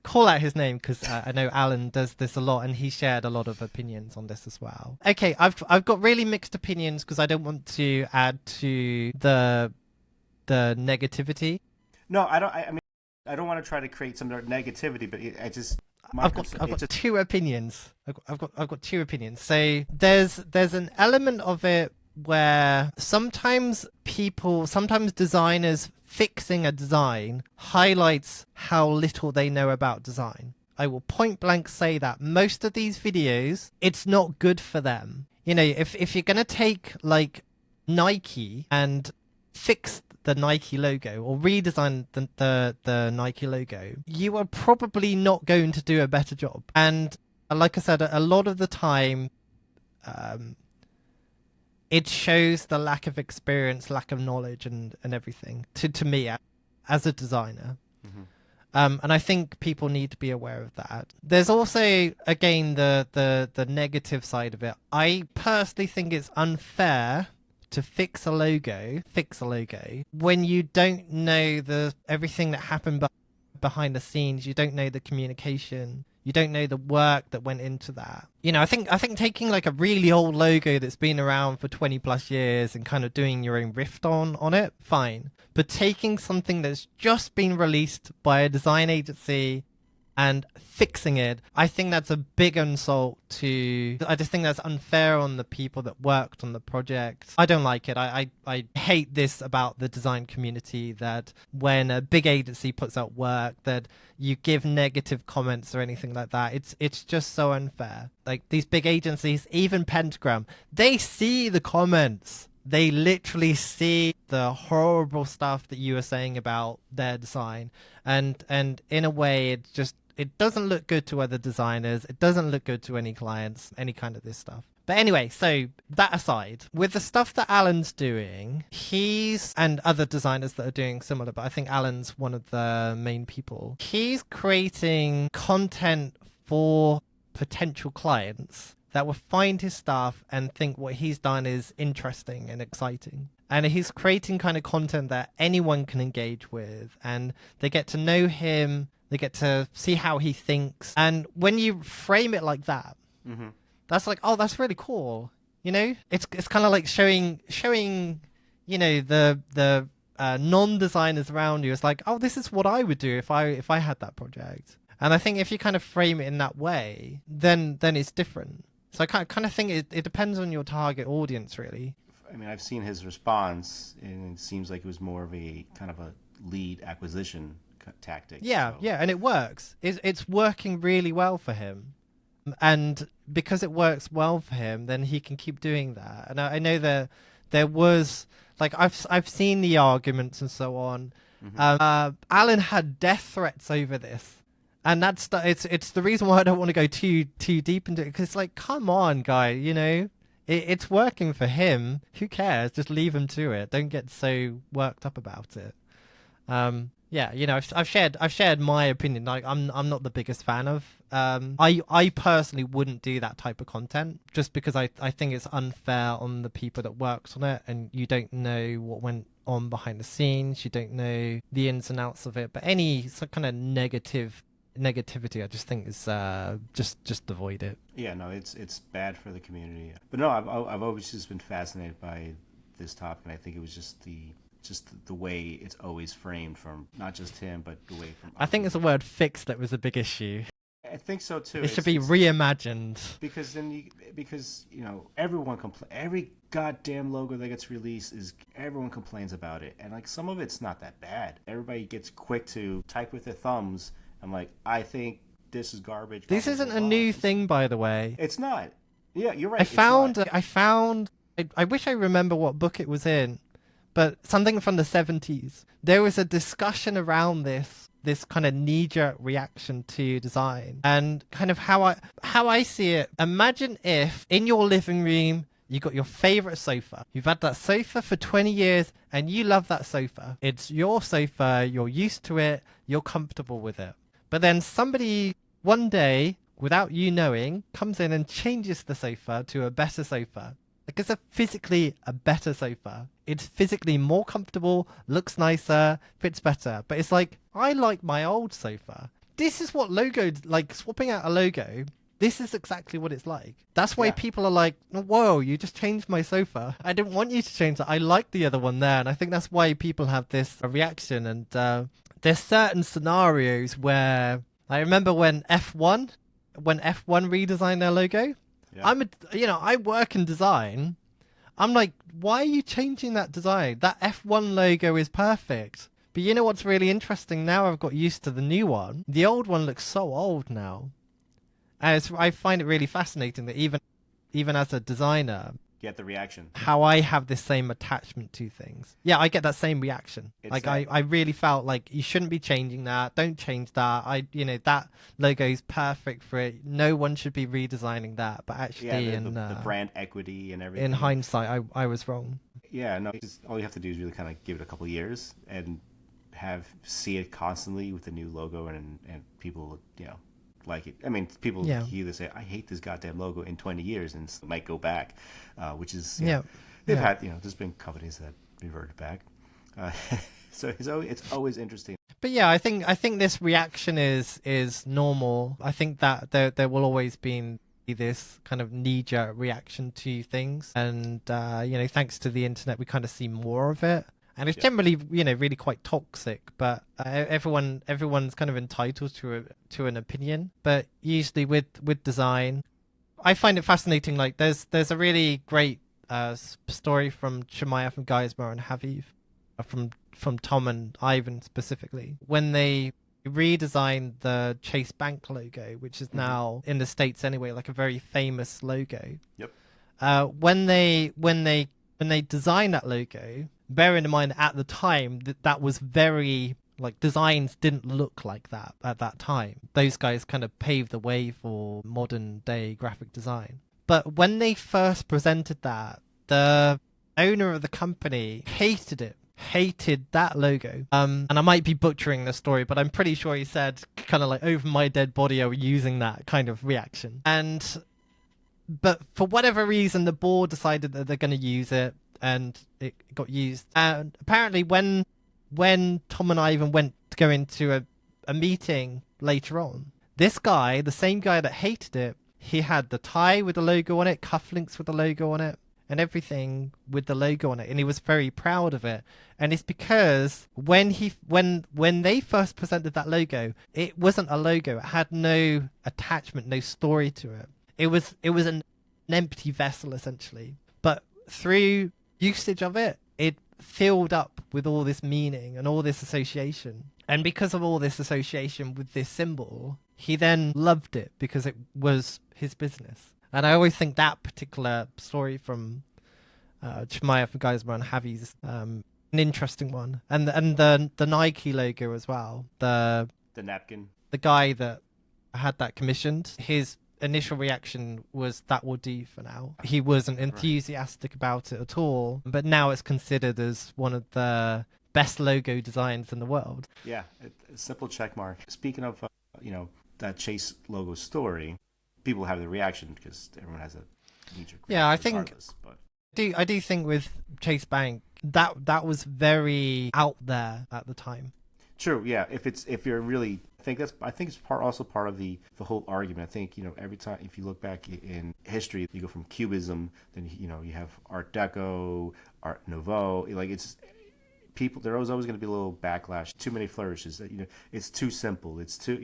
call out his name because I know Alan does this a lot, and he shared a lot of opinions on this as well. Okay, I've got really mixed opinions because I don't want to add to the negativity. No, I don't. I mean, I don't want to try to create some negativity, but I just. I've got two opinions. I've got two opinions. So there's an element of it where sometimes designers fixing a design highlights how little they know about design. I will point blank say that most of these videos, it's not good for them. You know, if you're gonna take like Nike and fix the Nike logo or redesign the Nike logo, you are probably not going to do a better job. And like I said, a lot of the time, it shows the lack of experience, lack of knowledge, and everything to me as a designer. Mm-hmm. And I think people need to be aware of that. There's also, again, the negative side of it. I personally think it's unfair to fix a logo when you don't know everything that happened behind the scenes. You don't know the communication. You don't know the work that went into that. You know, I think taking like a really old logo that's been around for 20 plus years and kind of doing your own riff on it, fine. But taking something that's just been released by a design agency and fixing it, I think that's a big insult I just think that's unfair on the people that worked on the project. I don't like it. I hate this about the design community, that when a big agency puts out work that you give negative comments or anything like that. It's just so unfair. Like these big agencies, even Pentagram, they see the comments. They literally see the horrible stuff that you were saying about their design. And in a way, it doesn't look good to other designers. It doesn't look good to any clients, any kind of this stuff. But anyway, so that aside, with the stuff that Alan's doing, and other designers that are doing similar, but I think Alan's one of the main people. He's creating content for potential clients that will find his stuff and think what he's done is interesting and exciting. And he's creating kind of content that anyone can engage with, and they get to know him. They get to see how he thinks. And when you frame it like that, mm-hmm. That's like, oh, that's really cool. You know, it's kind of like showing, you know, the non-designers around you. It's like, oh, this is what I would do if I had that project. And I think if you kind of frame it in that way, then it's different. So I kind of think it depends on your target audience, really. I mean, I've seen his response, and it seems like it was more of a kind of a lead acquisition tactic. Yeah, yeah, and it works. It's working really well for him, and because it works well for him, then he can keep doing that. And I know that there was, like, I've seen the arguments and so on. Mm-hmm. Alan had death threats over this, and it's the reason why I don't want to go too deep into it, because like, come on, guy, you know. It's working for him. Who cares? Just leave him to it. Don't get so worked up about it. Yeah, you know, I've shared my opinion. Like, I'm not the biggest fan of. I personally wouldn't do that type of content, just because I think it's unfair on the people that worked on it, and you don't know what went on behind the scenes. You don't know the ins and outs of it. But any kind of negativity, I just think is just avoid it. Yeah, no, it's bad for the community. But no, I've always just been fascinated by this topic, and I think it was just the way it's always framed from not just him, but the way from. I think it's the word "fix" that was a big issue. I think so too. It should be reimagined. Because you know, everyone every goddamn logo that gets released everyone complains about it, and like some of it's not that bad. Everybody gets quick to type with their thumbs. I'm like, I think this is garbage. This isn't a new thing, by the way. It's not. Yeah, you're right. I wish I remember what book it was in, but something from the 70s. There was a discussion around this kind of knee-jerk reaction to design, and kind of how I see it. Imagine if in your living room you got your favorite sofa. You've had that sofa for 20 years and you love that sofa. It's your sofa, you're used to it, you're comfortable with it. But then somebody one day without you knowing, comes in and changes the sofa to a better sofa. Like, it's physically a better sofa. It's physically more comfortable, looks nicer, fits better. But it's like, I like my old sofa. This is what logo, like swapping out a logo, this is exactly what it's like. That's why people are like, whoa, you just changed my sofa. I didn't want you to change that. I like the other one there. And I think that's why people have this reaction. And there's certain scenarios where I remember when F1 redesigned their logo. Yeah. I work in design. I'm like, why are you changing that design? That F1 logo is perfect. But you know what's really interesting? Now I've got used to the new one. The old one looks so old now. And I find it really fascinating that even as a designer, get the reaction. How I have this same attachment to things. Yeah, I get that same reaction. I really felt like you shouldn't be changing that. Don't change that. That logo is perfect for it. No one should be redesigning that. But actually, the brand equity and everything. In hindsight, I was wrong. Yeah, no. All you have to do is really kind of give it a couple of years and see it constantly with the new logo and people, like it. I mean, people either say, I hate this goddamn logo in 20 years and might go back, which is, they've had, there's been companies that reverted back. So it's always interesting. But yeah, I think this reaction is normal. I think that there will always be this kind of knee-jerk reaction to things. And, thanks to the internet, we kind of see more of it. And it's generally, really quite toxic, but everyone's kind of entitled to an opinion. But usually with design, I find it fascinating. Like there's a really great story from Shemaya, from Geismar and Haviv, from Tom and Ivan specifically, when they redesigned the Chase Bank logo, which is now in the States anyway, like a very famous logo. Yep. When they designed that logo, bearing in mind at the time that was very, like, designs didn't look like that at that time. Those guys kind of paved the way for modern day graphic design. But when they first presented that, the owner of the company hated that logo. And I might be butchering the story, but I'm pretty sure he said kind of like, over my dead body are using that kind of reaction. But for whatever reason, the board decided that they're going to use it. And it got used. And apparently when Tom and Ivan went to go into a meeting later on, this guy, the same guy that hated it, he had the tie with the logo on it, cufflinks with the logo on it, and everything with the logo on it. And he was very proud of it. And it's because when they first presented that logo, it wasn't a logo. It had no attachment, no story to it. It was an empty vessel, essentially. But through usage of it filled up with all this meaning and all this association. And because of all this association with this symbol, he then loved it because it was his business. And I always think that particular story from Chemaya from Geismar and Havi's an interesting one. And the Nike logo as well. The napkin. The guy that had that commissioned, his initial reaction was, that will do for now. He wasn't enthusiastic about it at all, but now it's considered as one of the best logo designs in the world. Yeah, a simple check mark. Speaking of, that Chase logo story, people have the reaction because everyone has a knee-jerk reaction. Yeah, I think I do think with Chase Bank that was very out there at the time. True. Yeah. If you're really, I think it's also part of the whole argument. I think, every time, if you look back in history, you go from Cubism, then, you have Art Deco, Art Nouveau, like it's people, there was always going to be a little backlash, too many flourishes, that, it's too simple. It's too,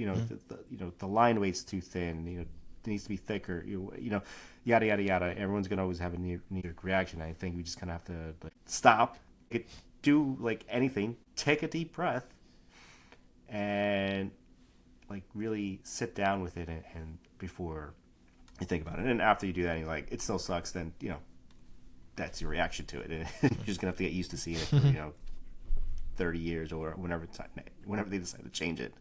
the line weight's too thin, it needs to be thicker, yada, yada, yada. Everyone's going to always have a knee-jerk reaction. I think we just kind of have to stop, do like anything, take a deep breath, and like really sit down with it and before you think about it. And after you do that and you're like, it still sucks, then that's your reaction to it, and you're just gonna have to get used to seeing it for 30 years or whenever they decide to change it.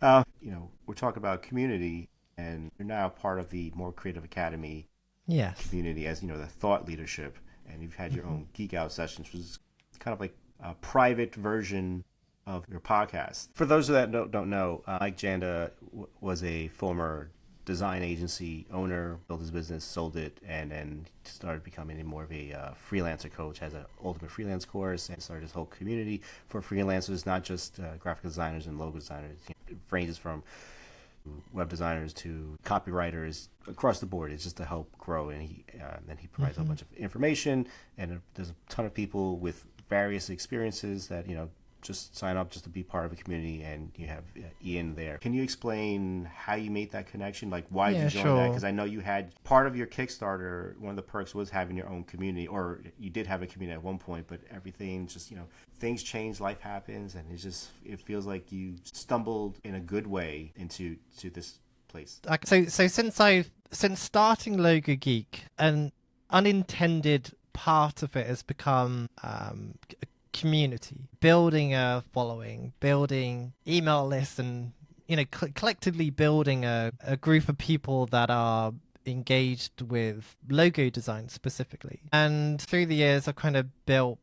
We're talking about community, and you're now part of the More Creative Academy community as the thought leadership, and you've had your own geek out sessions, which is kind of like a private version of your podcast. For those that don't know, Mike Janda was a former design agency owner, built his business, sold it, and then started becoming more of a freelancer coach. Has an ultimate freelance course and started his whole community for freelancers, not just graphic designers and logo designers. It ranges from web designers to copywriters across the board. It's just to help grow, and then he provides a bunch of information, and there's a ton of people with various experiences that just sign up just to be part of a community, and you have Ian there. Can you explain how you made that connection? Like, why did you join that? Because I know you had part of your Kickstarter, one of the perks was having your own community, or you did have a community at one point, but everything just, things change, life happens, and it feels like you stumbled in a good way into this place. So since starting Logo Geek, an unintended part of it has become community, building a following, building email lists, and collectively building a group of people that are engaged with logo design specifically. And through the years I've kind of built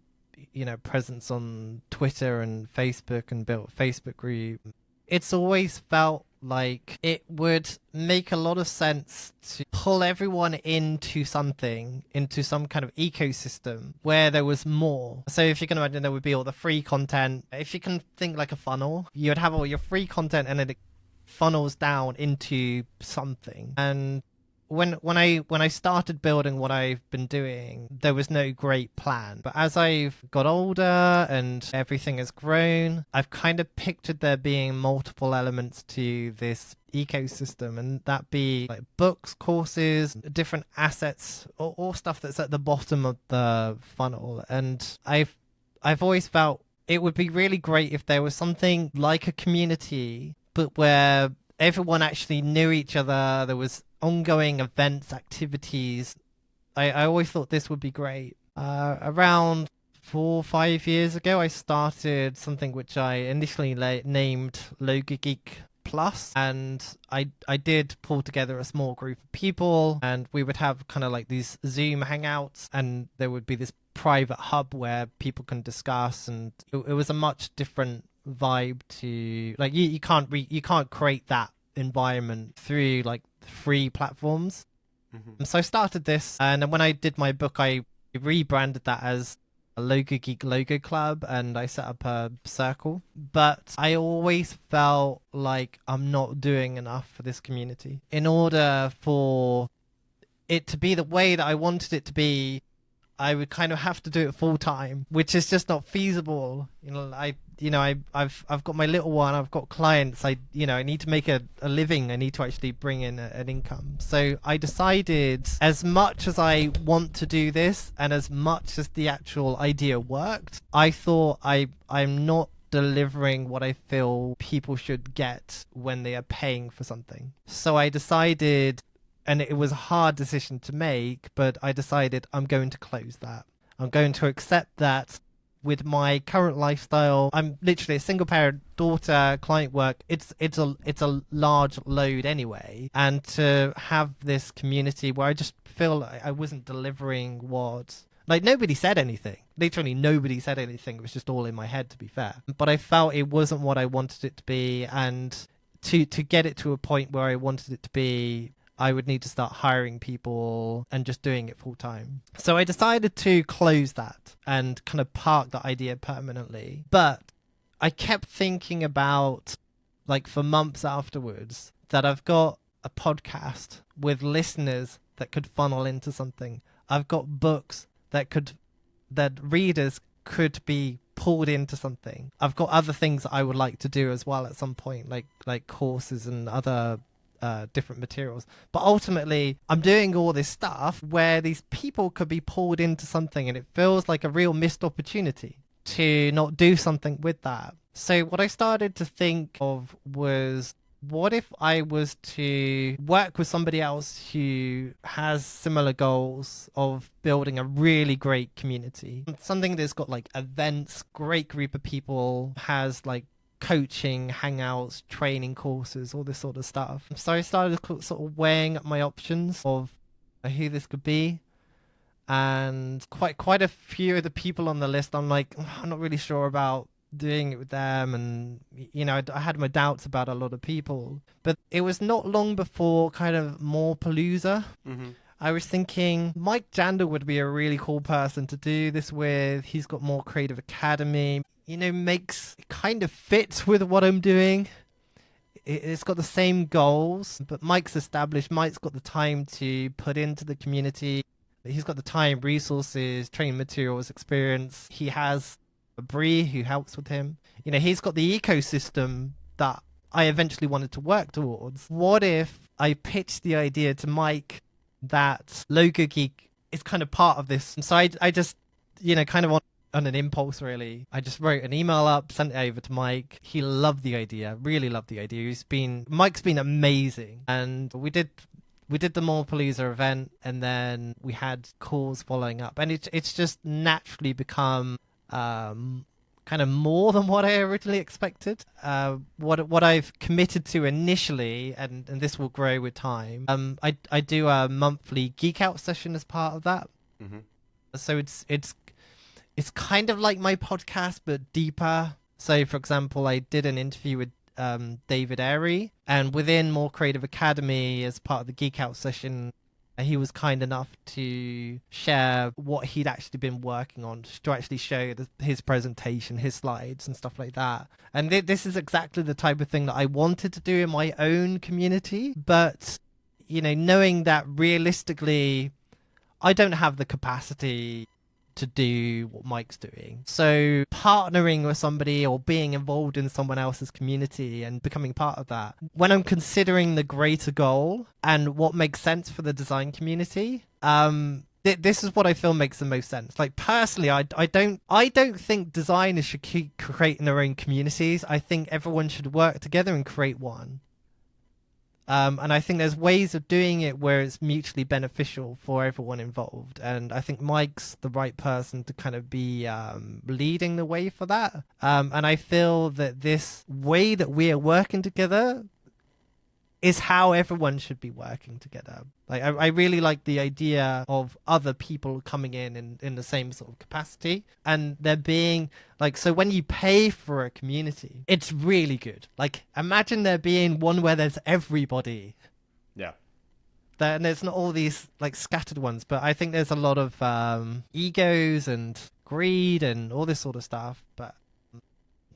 presence on Twitter and Facebook, and built a Facebook group. It's always felt like it would make a lot of sense to pull everyone into some kind of ecosystem where there was more. So if you can imagine, there would be all the free content. If you can think like a funnel, you'd have all your free content, and then it funnels down into something. And when I started building what I've been doing, there was no great plan. But as I've got older and everything has grown, I've kind of pictured there being multiple elements to this ecosystem, and that be like books, courses, different assets, or stuff that's at the bottom of the funnel. And I've always felt it would be really great if there was something like a community, but where everyone actually knew each other. There was ongoing events, activities. I always thought this would be great. Around 4 or 5 years ago, I started something which I initially named Logo Geek Plus, and I did pull together a small group of people, and we would have kind of like these Zoom hangouts, and there would be this private hub where people can discuss, and it was a much different vibe to, like, you can't create that environment through like free platforms. So I started this, and then when I did my book, I rebranded that as a Logo Geek Logo Club, and I set up a circle. But I always felt like I'm not doing enough for this community. In order for it to be the way that I wanted it to be, I would kind of have to do it full time, which is just not feasible. I've got my little one, I've got clients, I need to make a living, I need to actually bring in an income. So I decided, as much as I want to do this, and as much as the actual idea worked, I thought I'm not delivering what I feel people should get when they are paying for something. So I decided, and it was a hard decision to make, but I decided I'm going to close that. I'm going to accept that with my current lifestyle. I'm literally a single parent, daughter, client work. It's a large load anyway. And to have this community where I just feel like I wasn't delivering what, like, nobody said anything. Literally nobody said anything. It was just all in my head, to be fair. But I felt it wasn't what I wanted it to be. And to get it to a point where I wanted it to be, I would need to start hiring people and just doing it full time. So I decided to close that and kind of park the idea permanently. But I kept thinking about, like, for months afterwards, that I've got a podcast with listeners that could funnel into something. I've got books that readers could be pulled into something. I've got other things that I would like to do as well at some point, like courses and other different materials. But ultimately, I'm doing all this stuff where these people could be pulled into something, and it feels like a real missed opportunity to not do something with that. So what I started to think of was, what if I was to work with somebody else who has similar goals of building a really great community? Something that's got like events, great group of people, has like coaching, hangouts, training courses, all this sort of stuff. So I started sort of weighing up my options of who this could be. And quite a few of the people on the list, I'm like, I'm not really sure about doing it with them, and I had my doubts about a lot of people, but it was not long before kind of more Palooza. I was thinking Mike Jandal would be a really cool person to do this with. He's got more Creative Academy, makes kind of fits with what I'm doing. It's got the same goals, but Mike's established. Mike's got the time to put into the community. He's got the time, resources, training materials, experience. He has a Bree who helps with him. He's got the ecosystem that I eventually wanted to work towards. What if I pitched the idea to Mike that Logo Geek is kind of part of this? And so I just, kind of on an impulse, really, I just wrote an email up, sent it over to Mike. He loved the idea, really loved the idea. Mike's been amazing. And we did the Palooza event, and then we had calls following up, and it's just naturally become kind of more than what I originally expected. What I've committed to initially, and this will grow with time. I do a monthly Geek Out session as part of that. So it's kind of like my podcast but deeper. So, for example, I did an interview with David Airy, and within More Creative Academy, as part of the Geek Out session, he was kind enough to share what he'd actually been working on, to actually show his presentation, his slides and stuff like that. And this is exactly the type of thing that I wanted to do in my own community, but knowing that realistically I don't have the capacity to do what Mike's doing. So partnering with somebody or being involved in someone else's community and becoming part of that, when I'm considering the greater goal and what makes sense for the design community, this is what I feel makes the most sense. Like, personally, I don't think designers should keep creating their own communities. I think everyone should work together and create one. And I think there's ways of doing it where it's mutually beneficial for everyone involved. And I think Mike's the right person to kind of be leading the way for that. And I feel that this way that we are working together is how everyone should be working together. Like, I really like the idea of other people coming in the same sort of capacity, and there being like, so when you pay for a community, it's really good. Like, imagine there being one where there's everybody. Yeah. And there's not all these like scattered ones, but I think there's a lot of egos and greed and all this sort of stuff. But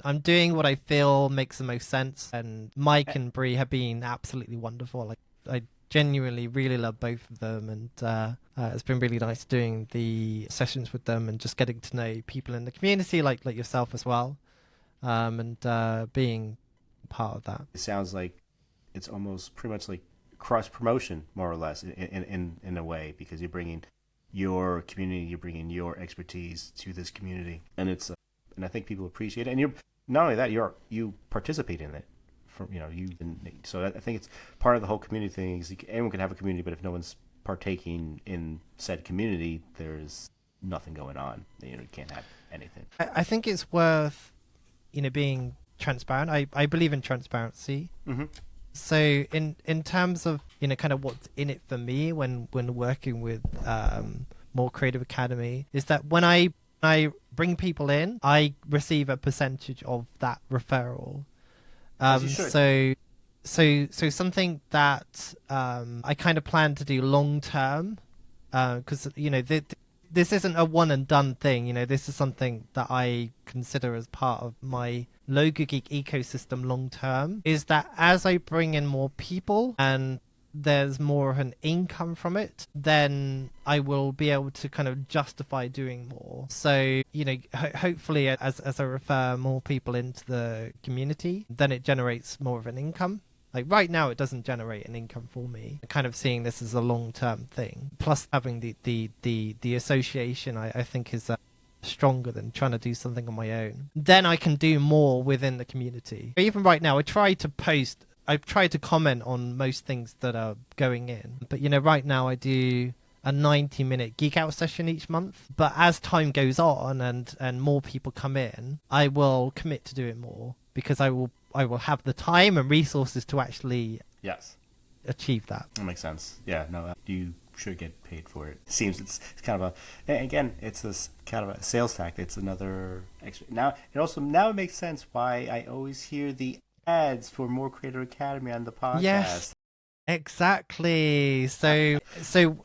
I'm doing what I feel makes the most sense, and Mike and Bree have been absolutely wonderful. Like, I genuinely really love both of them, and it's been really nice doing the sessions with them and just getting to know people in the community, like yourself as well, and being part of that. It sounds like it's almost pretty much like cross promotion, more or less, in a way, because you're bringing your community, you're bringing your expertise to this community, and it's and I think people appreciate it. And you're not only that, you participate in it. So I think it's part of the whole community thing. Is anyone can have a community, but if no one's partaking in said community, there's nothing going on. You can't have anything. I think it's worth being transparent. I believe in transparency. Mm-hmm. So in terms of kind of what's in it for me when working with More Creative Academy, is that when I bring people in, I receive a percentage of that referral. So something that I kind of plan to do long term, because this isn't a one and done thing. This is something that I consider as part of my Logo Geek ecosystem long term. Is that as I bring in more people and there's more of an income from it, then I will be able to kind of justify doing more. So, hopefully as I refer more people into the community, then it generates more of an income. Like, right now, it doesn't generate an income for me. I'm kind of seeing this as a long-term thing. Plus, having the association, I think, is stronger than trying to do something on my own. Then I can do more within the community. Even right now, I've tried to comment on most things that are going in. But, right now I do a 90-minute Geek Out session each month. But as time goes on and more people come in, I will commit to doing more, because I will have the time and resources to actually achieve that. That makes sense. Yeah, no, you should get paid for it. Seems it's kind of a, and again, it's a kind of a sales tactic. It's another extra. Now it makes sense why I always hear the ads for More Creator Academy on the podcast. Yes. Exactly. So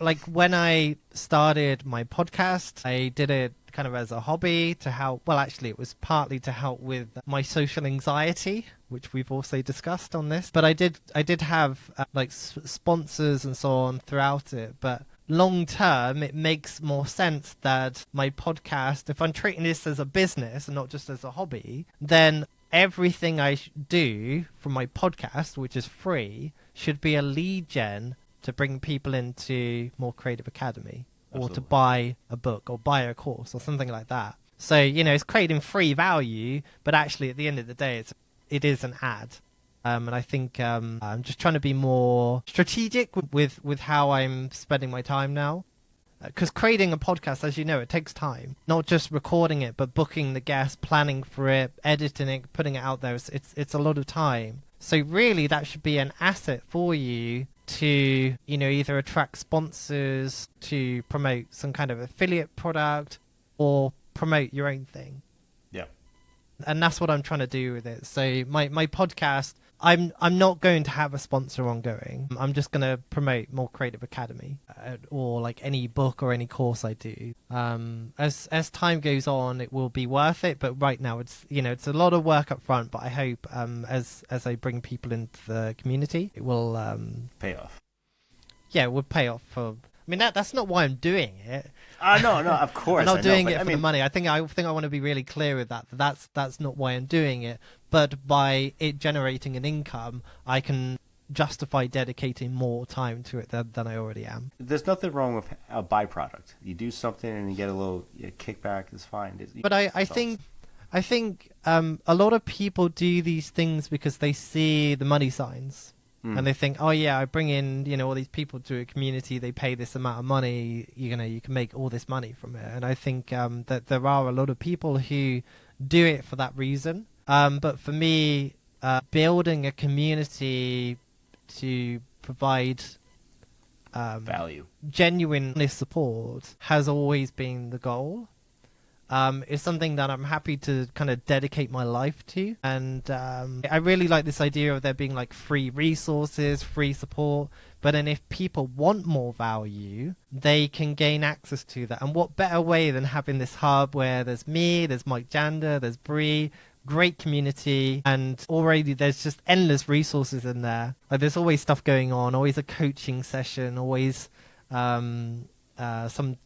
like when I started my podcast, I did it kind of as a hobby to help. Well, actually, it was partly to help with my social anxiety, which we've also discussed on this. But I did have like sponsors and so on throughout it. But long term, it makes more sense that my podcast, if I'm treating this as a business and not just as a hobby, then everything I do from my podcast, which is free, should be a lead gen to bring people into More Creative Academy. Absolutely. Or to buy a book or buy a course or something like that. So, it's creating free value, but actually at the end of the day, it is an ad. And I think I'm just trying to be more strategic with how I'm spending my time now. Because creating a podcast, as you know, it takes time. Not just recording it, but booking the guests, planning for it, editing it, putting it out there. It's a lot of time. So really, that should be an asset for you to, either attract sponsors, to promote some kind of affiliate product, or promote your own thing. Yeah. And that's what I'm trying to do with it. So my podcast, I'm not going to have a sponsor ongoing. I'm just going to promote More Creative Academy or like any book or any course I do. As time goes on, it will be worth it. But right now, it's a lot of work up front. But I hope as I bring people into the community, it will pay off. Yeah, it will pay off for. I mean, that's not why I'm doing it. No, of course. I'm not doing it for the money. I think I want to be really clear with that. That's not why I'm doing it. But by it generating an income, I can justify dedicating more time to it than I already am. There's nothing wrong with a byproduct. You do something and you get a little kickback. It's fine. But I think a lot of people do these things because they see the money signs. And they think, oh yeah, I bring in, all these people to a community, they pay this amount of money, you can make all this money from it. And I think that there are a lot of people who do it for that reason. But for me, building a community to provide value, genuine support has always been the goal. It's something that I'm happy to kind of dedicate my life to. And I really like this idea of there being like free resources, free support. But then if people want more value, they can gain access to that. And what better way than having this hub where there's me, there's Mike Jander, there's Bree, great community, and already there's just endless resources in there. Like there's always stuff going on, always a coaching session, always some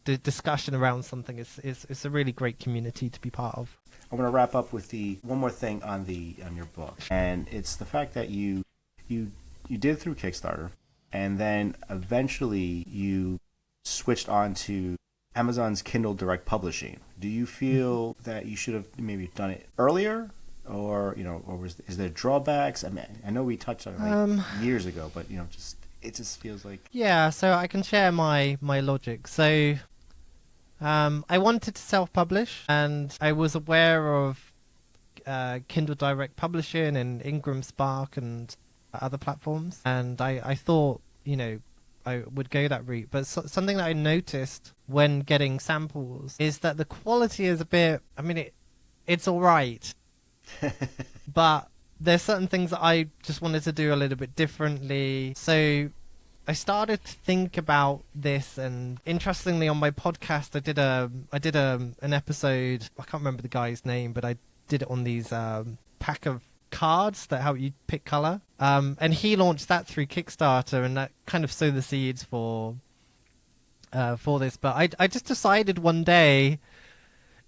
discussion around something. It's a really great community to be part of. I'm going to wrap up with one more thing on your book, and it's the fact that you did it through Kickstarter, and then eventually you switched on to Amazon's Kindle Direct Publishing. Do you feel that you should have maybe done it earlier, or is there drawbacks? I mean, I know we touched on it years ago, but it just feels like... Yeah, so I can share my logic. So I wanted to self-publish, and I was aware of Kindle Direct Publishing and Ingram Spark and other platforms. And I thought, I would go that route. But something that I noticed when getting samples is that the quality is a bit... I mean, it's all right. But there's certain things that I just wanted to do a little bit differently. So I started to think about this, and interestingly, on my podcast, I did an episode. I can't remember the guy's name, but I did it on these pack of cards that help you pick color. And he launched that through Kickstarter, and that kind of sowed the seeds for this. But I just decided one day,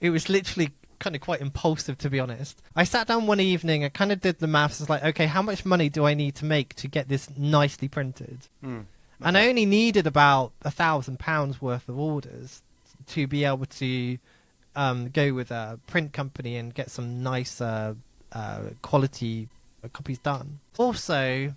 it was literally kind of quite impulsive, to be honest. I sat down one evening, I kind of did the maths. It's like, okay, how much money do I need to make to get this nicely printed? Okay. And I only needed about £1,000 worth of orders to be able to go with a print company and get some nice quality copies done. Also,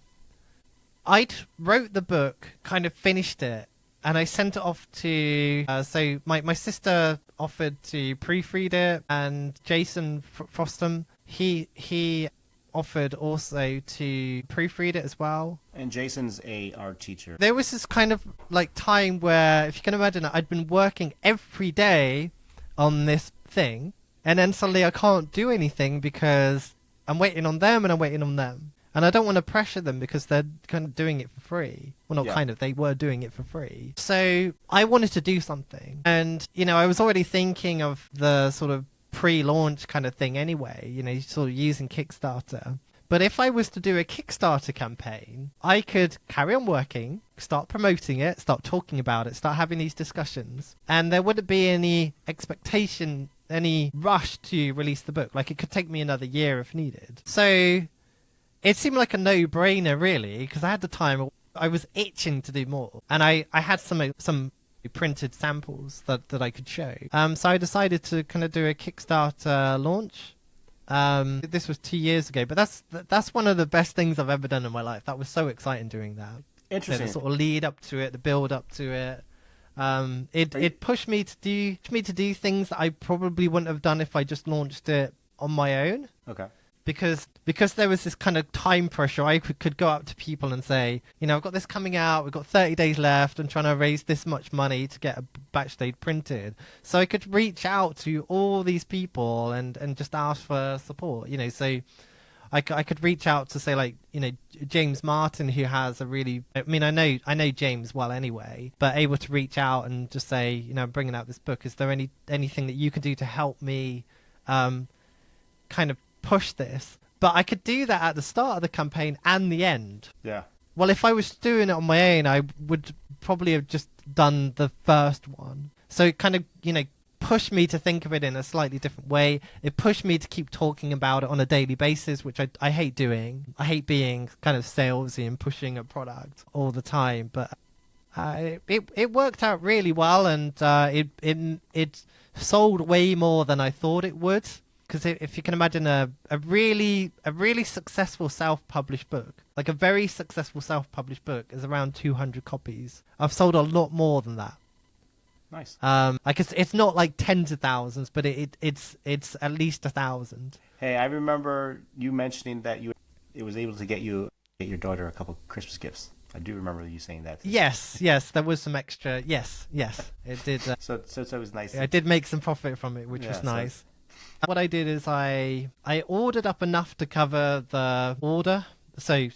I'd wrote the book, kind of finished it, and I sent it off to... so my sister offered to proofread it, and Jason Frostham, he offered also to proofread it as well. And Jason's a art teacher. There was this kind of like time where, if you can imagine it, I'd been working every day on this thing, and then suddenly I can't do anything because I'm waiting on them and I'm waiting on them. And I don't want to pressure them because they're kind of doing it for free. Well, not kind of, they were doing it for free. So I wanted to do something. And, you know, I was already thinking of the sort of pre-launch kind of thing anyway, you know, sort of using Kickstarter. But if I was to do a Kickstarter campaign, I could carry on working, start promoting it, start talking about it, start having these discussions. And there wouldn't be any expectation, any rush to release the book. Like, it could take me another year if needed. So it seemed like a no-brainer, really, because I had the time. I was itching to do more. And I had some printed samples that I could show. So I decided to kind of do a Kickstarter launch. This was 2 years ago, but that's one of the best things I've ever done in my life. That was so exciting doing that. Interesting. The sort of lead up to it, the build up to it. It pushed me to do things that I probably wouldn't have done if I just launched it on my own. Okay. Because there was this kind of time pressure, I could go up to people and say, you know, I've got this coming out, we've got 30 days left, I'm trying to raise this much money to get a batch date printed. So I could reach out to all these people and just ask for support, you know. So I could reach out to say, like, you know, James Martin, who has a really, I mean, I know James well anyway, but able to reach out and just say, you know, I'm bringing out this book. Is there anything that you can do to help me kind of push this? But I could do that at the start of the campaign and the end. Yeah. Well, if I was doing it on my own, I would probably have just done the first one. So it kind of, you know, pushed me to think of it in a slightly different way. It pushed me to keep talking about it on a daily basis, which I hate doing. I hate being kind of salesy and pushing a product all the time. But it worked out really well, and it sold way more than I thought it would. Because if you can imagine a really successful self-published book, like a very successful self-published book is around 200 copies. I've sold a lot more than that. Nice. Like it's not like tens of thousands, but it's at least 1,000. Hey, I remember you mentioning that it was able to get your daughter a couple Christmas gifts. I do remember you saying that. Yes, there was some extra. Yes, it did. So it was nice. I did make some profit from it, which was nice. What I did is I ordered up enough to cover the order. So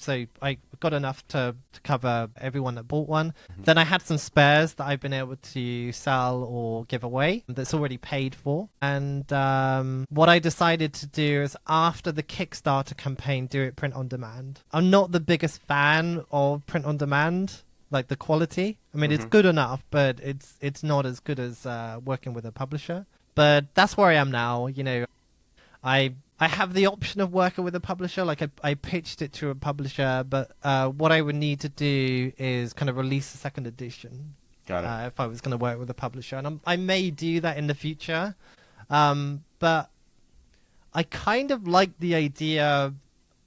I got enough to cover everyone that bought one. Mm-hmm. Then I had some spares that I've been able to sell or give away that's already paid for. And what I decided to do is, after the Kickstarter campaign, do it print on demand. I'm not the biggest fan of print on demand, like the quality. I mean, It's good enough, but it's not as good as working with a publisher. But that's where I am now. You know, I have the option of working with a publisher. Like I pitched it to a publisher, but what I would need to do is kind of release a second edition. Got it. If I was going to work with a publisher, and I may do that in the future. But I kind of like the idea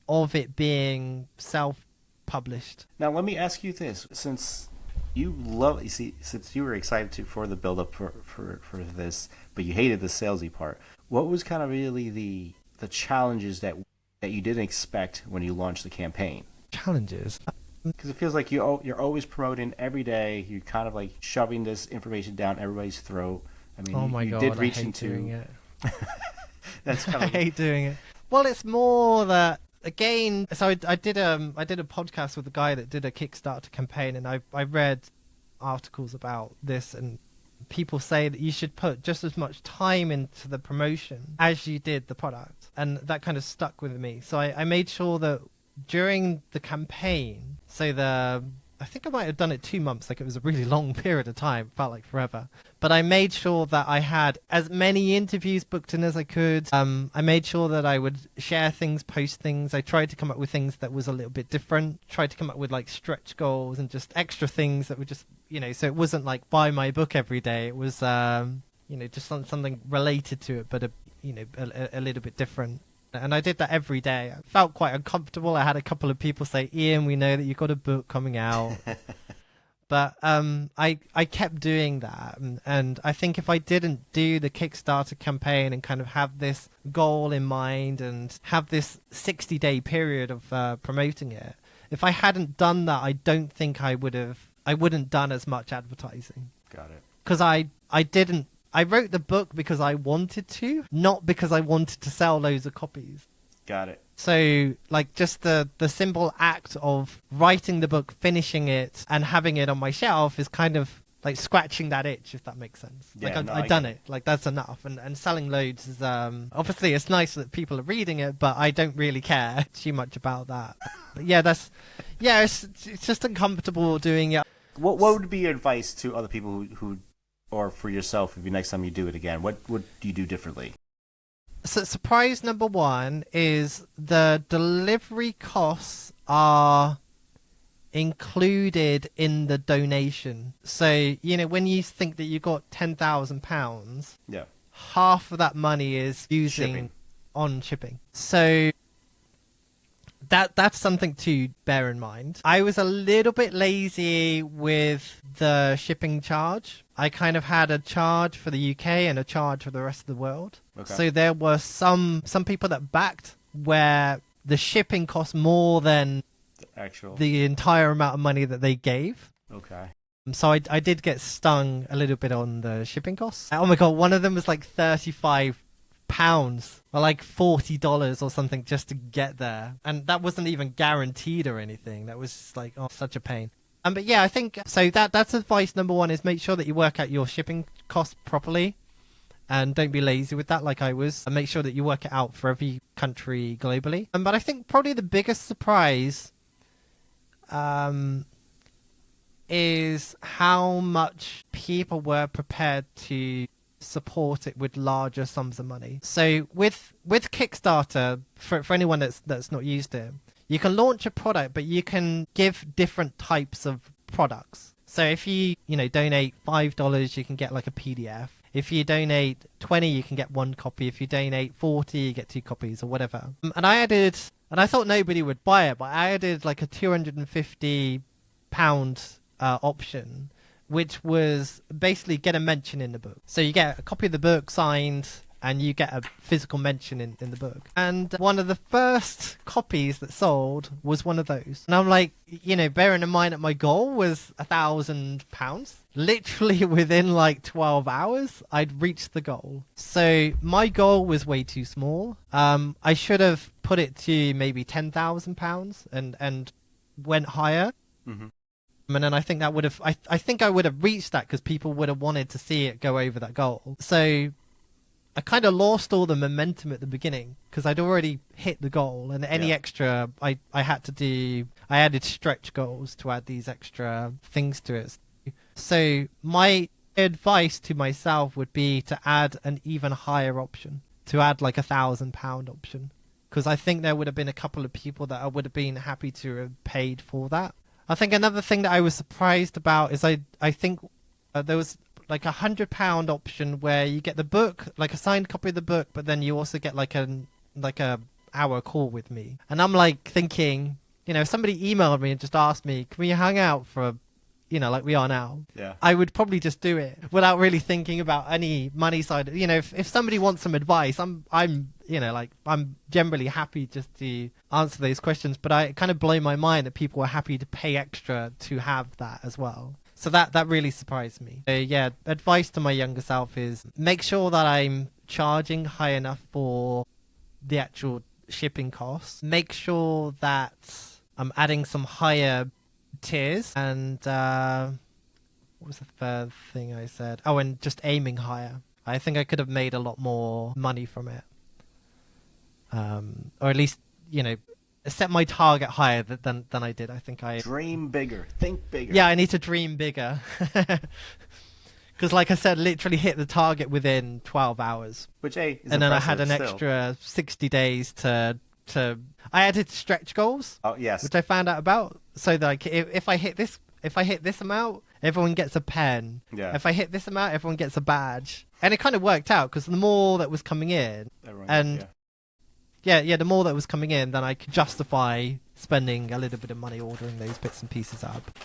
of it being self-published. Now let me ask you this: since you were excited for the build-up for this, but you hated the salesy part, what was kind of really the challenges that you didn't expect when you launched the campaign? Challenges? Because it feels like you're always promoting every day. You're kind of like shoving this information down everybody's throat. I mean, oh my God, did reach I hate into doing it. That's kind of I hate doing it. Well, it's more that, again, so I did a podcast with a guy that did a Kickstarter campaign, and I read articles about this, and people say that you should put just as much time into the promotion as you did the product, and that kind of stuck with me. So I made sure that during the campaign, I think I might have done it 2 months, like it was a really long period of time, felt like forever. But I made sure that I had as many interviews booked in as I could. I made sure that I would share things, post things. I tried to come up with things that was a little bit different. Tried to come up with like stretch goals and just extra things that were just, you know, so it wasn't like buy my book every day. It was, you know, just something related to it, but a little bit different. And I did that every day. I felt quite uncomfortable. I had a couple of people say, Ian, we know that you've got a book coming out, But I kept doing that, and I think if I didn't do the Kickstarter campaign and kind of have this goal in mind and have this 60-day period of promoting it, if I hadn't done that, I don't think I wouldn't done as much advertising. Got it. Because I wrote the book because I wanted to, not because I wanted to sell loads of copies. Got it. So, like, just the simple act of writing the book, finishing it, and having it on my shelf is kind of like scratching that itch, if that makes sense. Yeah, like, no, I've done it. Like, that's enough. And selling loads is, obviously, it's nice that people are reading it, but I don't really care too much about that. But yeah, it's just uncomfortable doing it. What would be your advice to other people who or for yourself, if you next time you do it again? What would you do differently? So surprise number one is the delivery costs are included in the donation. So, when you think that you got £10,000, yeah, half of that money is using on shipping. So that's something to bear in mind. I was a little bit lazy with the shipping charge. I kind of had a charge for the UK and a charge for the rest of the world. Okay. So there were some people that backed where the shipping cost more than the entire amount of money that they gave. Okay. So I did get stung a little bit on the shipping costs. Oh my god, one of them was like £35 or like $40 or something just to get there, and that wasn't even guaranteed or anything. That was just like, oh, such a pain. But yeah, I think so. That's advice number one, is make sure that you work out your shipping costs properly, and don't be lazy with that like I was, and make sure that you work it out for every country globally. But I think probably the biggest surprise is how much people were prepared to support it with larger sums of money. So with Kickstarter, for anyone that's not used it, you can launch a product, but you can give different types of products. So if you donate $5, you can get like a PDF. If you donate 20, you can get one copy. If you donate 40, you get 2 copies or whatever. And I thought nobody would buy it, but I added like a £250 option, which was basically get a mention in the book. So you get a copy of the book signed, and you get a physical mention in the book. And one of the first copies that sold was one of those. And I'm like, bearing in mind that my goal was £1,000, literally within like 12 hours, I'd reached the goal. So my goal was way too small. I should have put it to maybe £10,000 and went higher. Mm-hmm. And then I think that would have, I think I would have reached that because people would have wanted to see it go over that goal. So I kind of lost all the momentum at the beginning because I'd already hit the goal, and any extra I had to do, I added stretch goals to add these extra things to it. So my advice to myself would be to add an even higher option, to add like £1,000 option, because I think there would have been a couple of people that I would have been happy to have paid for that. I think another thing that I was surprised about is I think there was like £100 option where you get the book, like a signed copy of the book, but then you also get like a hour call with me. And I'm like thinking, if somebody emailed me and just asked me, can we hang out for, like we are now? Yeah. I would probably just do it without really thinking about any money side. If somebody wants some advice, I'm generally happy just to answer those questions, but I kind of blow my mind that people are happy to pay extra to have that as well. So that really surprised me. So yeah, advice to my younger self is make sure that I'm charging high enough for the actual shipping costs. Make sure that I'm adding some higher tiers. And what was the third thing I said? Oh, and just aiming higher. I think I could have made a lot more money from it. Or at least, set my target higher than I did. I think I dream bigger, think bigger. Yeah, I need to dream bigger. Because, like I said, literally hit the target within 12 hours. Which is and then I had an extra 60 days to. I added stretch goals. Oh yes. Which I found out about. So like, if I hit this amount, everyone gets a pen. Yeah. If I hit this amount, everyone gets a badge. And it kind of worked out because the more that was coming in, the more that was coming in, then I could justify spending a little bit of money ordering those bits and pieces up.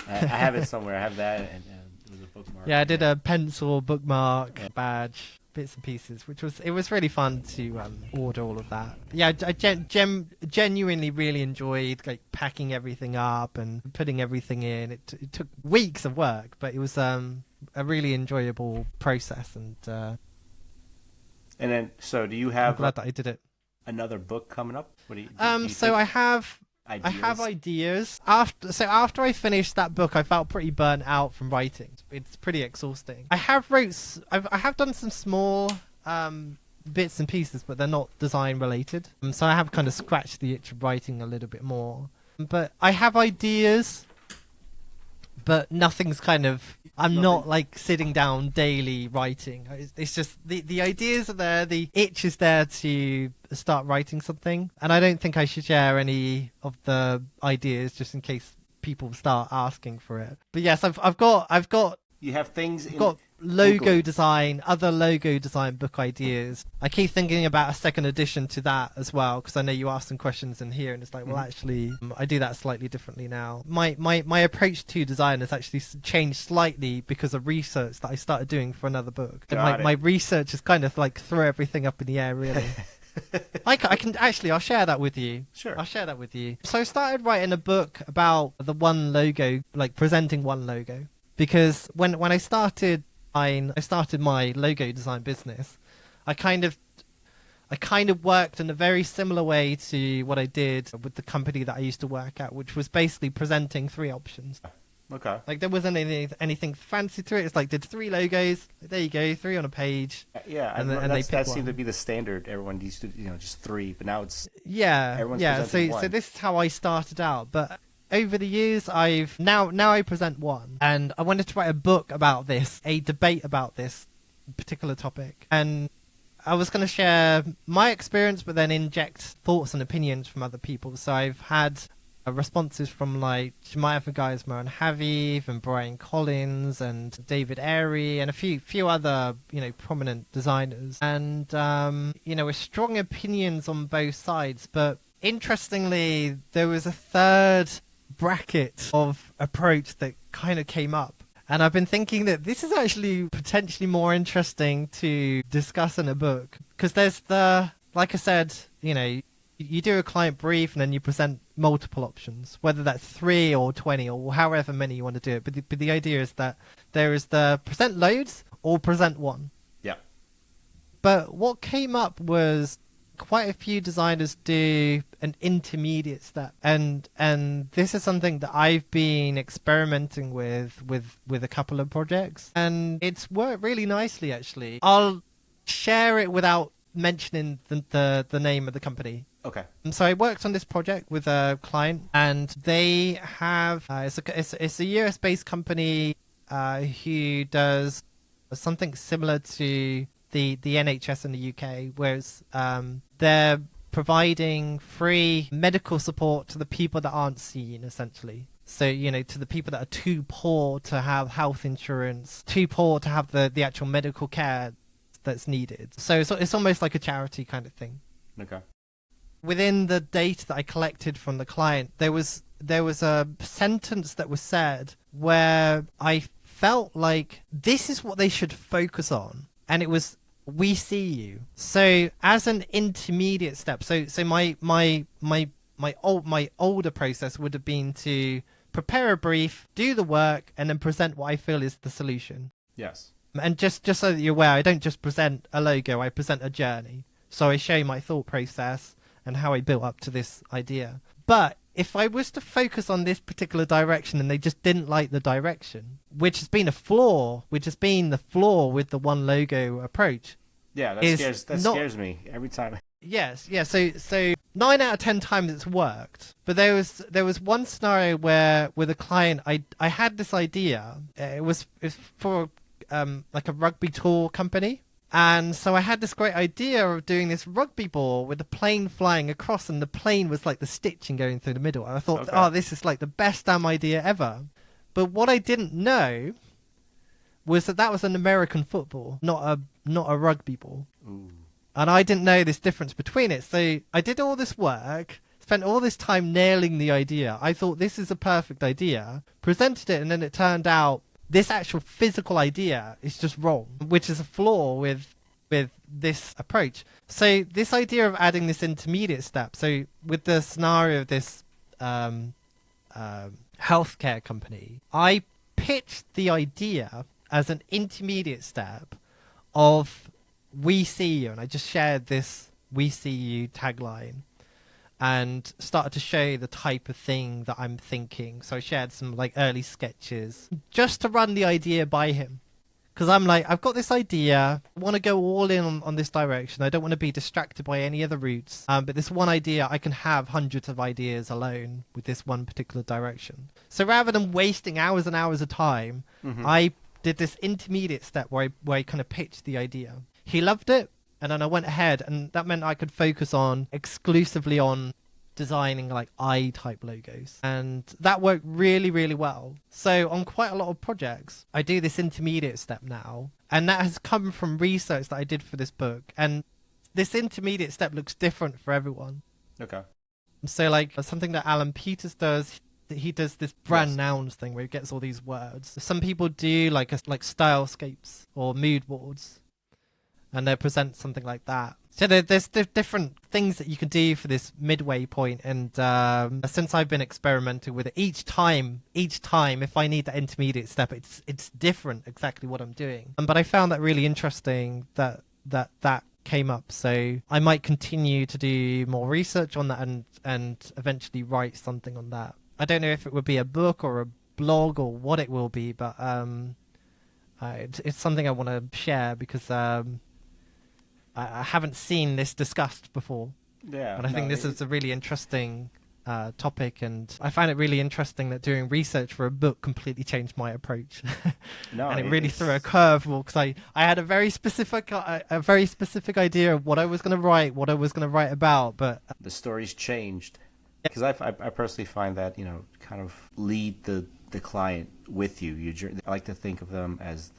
I have it somewhere. I have that, and it was a bookmark. Yeah, I did a pencil, bookmark, badge, bits and pieces, it was really fun to order all of that. Yeah, I genuinely really enjoyed like packing everything up and putting everything in. It took weeks of work, but it was a really enjoyable process. And then, so do you I'm have glad that I did it. another book coming up? What do you So I have. ideas? I have ideas. After I finished that book, I felt pretty burnt out from writing. It's pretty exhausting. I have done some small bits and pieces, but they're not design related. So I have kind of scratched the itch of writing a little bit more. But I have ideas, but nothing's kind of. I'm not like sitting down daily writing. It's just the ideas are there, the itch is there to start writing something, and I don't think I should share any of the ideas just in case people start asking for it. But yes, I've got You have things. logo design, other logo design book ideas. I keep thinking about a second edition to that as well, because I know you asked some questions in here, and it's like, well, actually, I do that slightly differently now. My approach to design has actually changed slightly because of research that I started doing for another book. And my research is kind of like throw everything up in the air, really. I can actually, I'll share that with you. Sure. I'll share that with you. So I started writing a book about the one logo, like presenting one logo, because when I started my logo design business, I kind of worked in a very similar way to what I did with the company that I used to work at, which was basically presenting three options. Okay. Like there wasn't anything fancy to it. It's like did three logos. There you go, three on a page. Yeah, and that seemed to be the standard. Everyone used to, just three, but now it's everyone's presenting one. So this is how I started out, but over the years, I've now I present one, and I wanted to write a book about this, a debate about this particular topic, and I was going to share my experience, but then inject thoughts and opinions from other people. So I've had responses from like Jemaya Geismer and Haviv and Brian Collins and David Airy and a few other prominent designers, and with strong opinions on both sides. But interestingly, there was a third bracket of approach that kind of came up, and I've been thinking that this is actually potentially more interesting to discuss in a book, because there's like I said, you do a client brief and then you present multiple options, whether that's 3 or 20 or however many you want to do it, but the idea is that there is the present loads or present one. Yeah. But what came up was quite a few designers do an intermediate step, and this is something that I've been experimenting with a couple of projects, and it's worked really nicely actually. I'll share it without mentioning the name of the company. Okay. And so I worked on this project with a client, and they have it's a US based company who does something similar to the NHS in the UK, whereas they're providing free medical support to the people that aren't seen, essentially. So, to the people that are too poor to have health insurance, too poor to have the actual medical care that's needed. So it's almost like a charity kind of thing. Okay. Within the data that I collected from the client, there was a sentence that was said where I felt like this is what they should focus on, and it was, we see you. So as an intermediate step, so my older process would have been to prepare a brief, do the work, and then present what I feel is the solution. Yes. And just so that you're aware, I don't just present a logo, I present a journey. So I show my thought process and how I built up to this idea. But if I was to focus on this particular direction and they just didn't like the direction, which has been the flaw with the one logo approach. Yeah, that scares me every time. Yes, yeah. So 9 out of 10 times it's worked. But there was one scenario where with a client, I had this idea. It was for like a rugby tour company. And so I had this great idea of doing this rugby ball with the plane flying across, and the plane was like the stitching going through the middle. And I thought, oh, this is like the best damn idea ever. But what I didn't know was that was an American football, not a rugby ball. Ooh. And I didn't know this difference between it. So I did all this work, spent all this time nailing the idea. I thought this is a perfect idea, presented it, and then it turned out this actual physical idea is just wrong, which is a flaw with this approach. So this idea of adding this intermediate step, so with the scenario of this healthcare company, I pitched the idea as an intermediate step of "We see you," and I just shared this "We see you" tagline and started to show the type of thing that I'm thinking. So I shared some like early sketches just to run the idea by him. Because I'm like, I've got this idea, I want to go all in on this direction. I don't want to be distracted by any other routes. But this one idea, I can have hundreds of ideas alone with this one particular direction. So rather than wasting hours and hours of time, I did this intermediate step where I kind of pitched the idea. He loved it. And then I went ahead, and that meant I could focus exclusively on designing like I-type logos. And that worked really, really well. So on quite a lot of projects, I do this intermediate step now. And that has come from research that I did for this book. And this intermediate step looks different for everyone. Okay. So like something that Alan Peters does, he does this brand nouns thing where he gets all these words. Some people do like stylescapes or mood boards, and they present something like that. So there's different things that you can do for this midway point. And since I've been experimenting with it, each time, if I need that intermediate step, it's different exactly what I'm doing. But I found that really interesting that came up. So I might continue to do more research on that and eventually write something on that. I don't know if it would be a book or a blog or what it will be, but it's something I want to share because I haven't seen this discussed before. Yeah. And I think this is a really interesting topic, and I find it really interesting that doing research for a book completely changed my approach. And it really threw a curveball because I had a very specific idea of what I was going to write, about, but the story's changed. Because I personally find that, kind of lead the client with you. I like to think of them as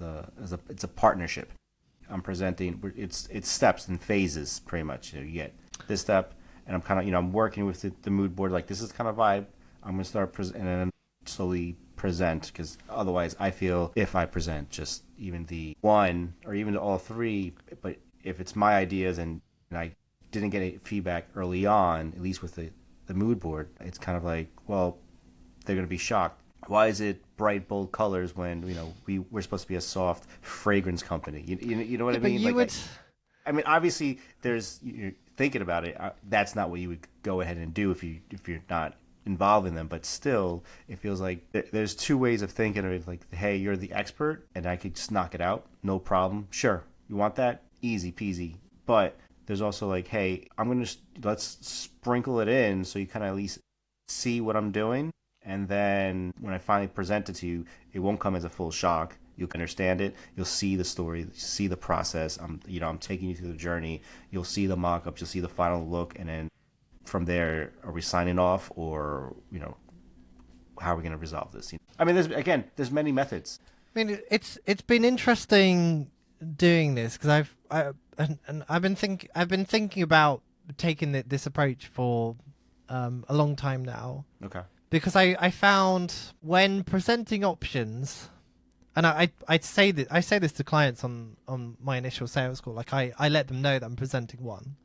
it's a partnership. I'm presenting, it's steps and phases pretty much. You get this step, and I'm kind of, I'm working with the mood board. Like, this is kind of vibe. I'm going to start and then slowly present, because otherwise I feel if I present just even the one or even all three, but if it's my ideas and I didn't get any feedback early on, at least with the mood board, it's kind of like, well, they're going to be shocked. Why is it bright, bold colors when we're supposed to be a soft fragrance company? You know what I mean? I mean, obviously, you're thinking about it. That's not what you would go ahead and do if you're not involved in them. But still, it feels like there's two ways of thinking of it. Like, hey, you're the expert, and I could just knock it out, no problem. Sure, you want that? Easy peasy. But there's also like, hey, let's sprinkle it in so you kind of at least see what I'm doing. And then when I finally present it to you, it won't come as a full shock. You'll understand it. You'll see the story, see the process. I'm taking you through the journey. You'll see the mock-ups. You'll see the final look. And then from there, are we signing off, or, how are we going to resolve this? I mean, there's many methods. I mean, it's been interesting doing this because I've been thinking about taking this approach for a long time now. Okay. Because I found when presenting options, and I say this to clients on my initial sales call, like I let them know that I'm presenting one.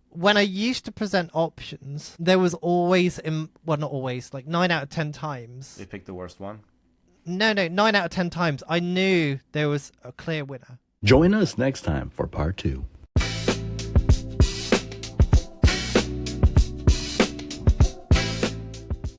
When I used to present options, there was always, not always, like 9 out of 10 times. They picked the worst one? No, 9 out of 10 times, I knew there was a clear winner. Join us next time for part 2.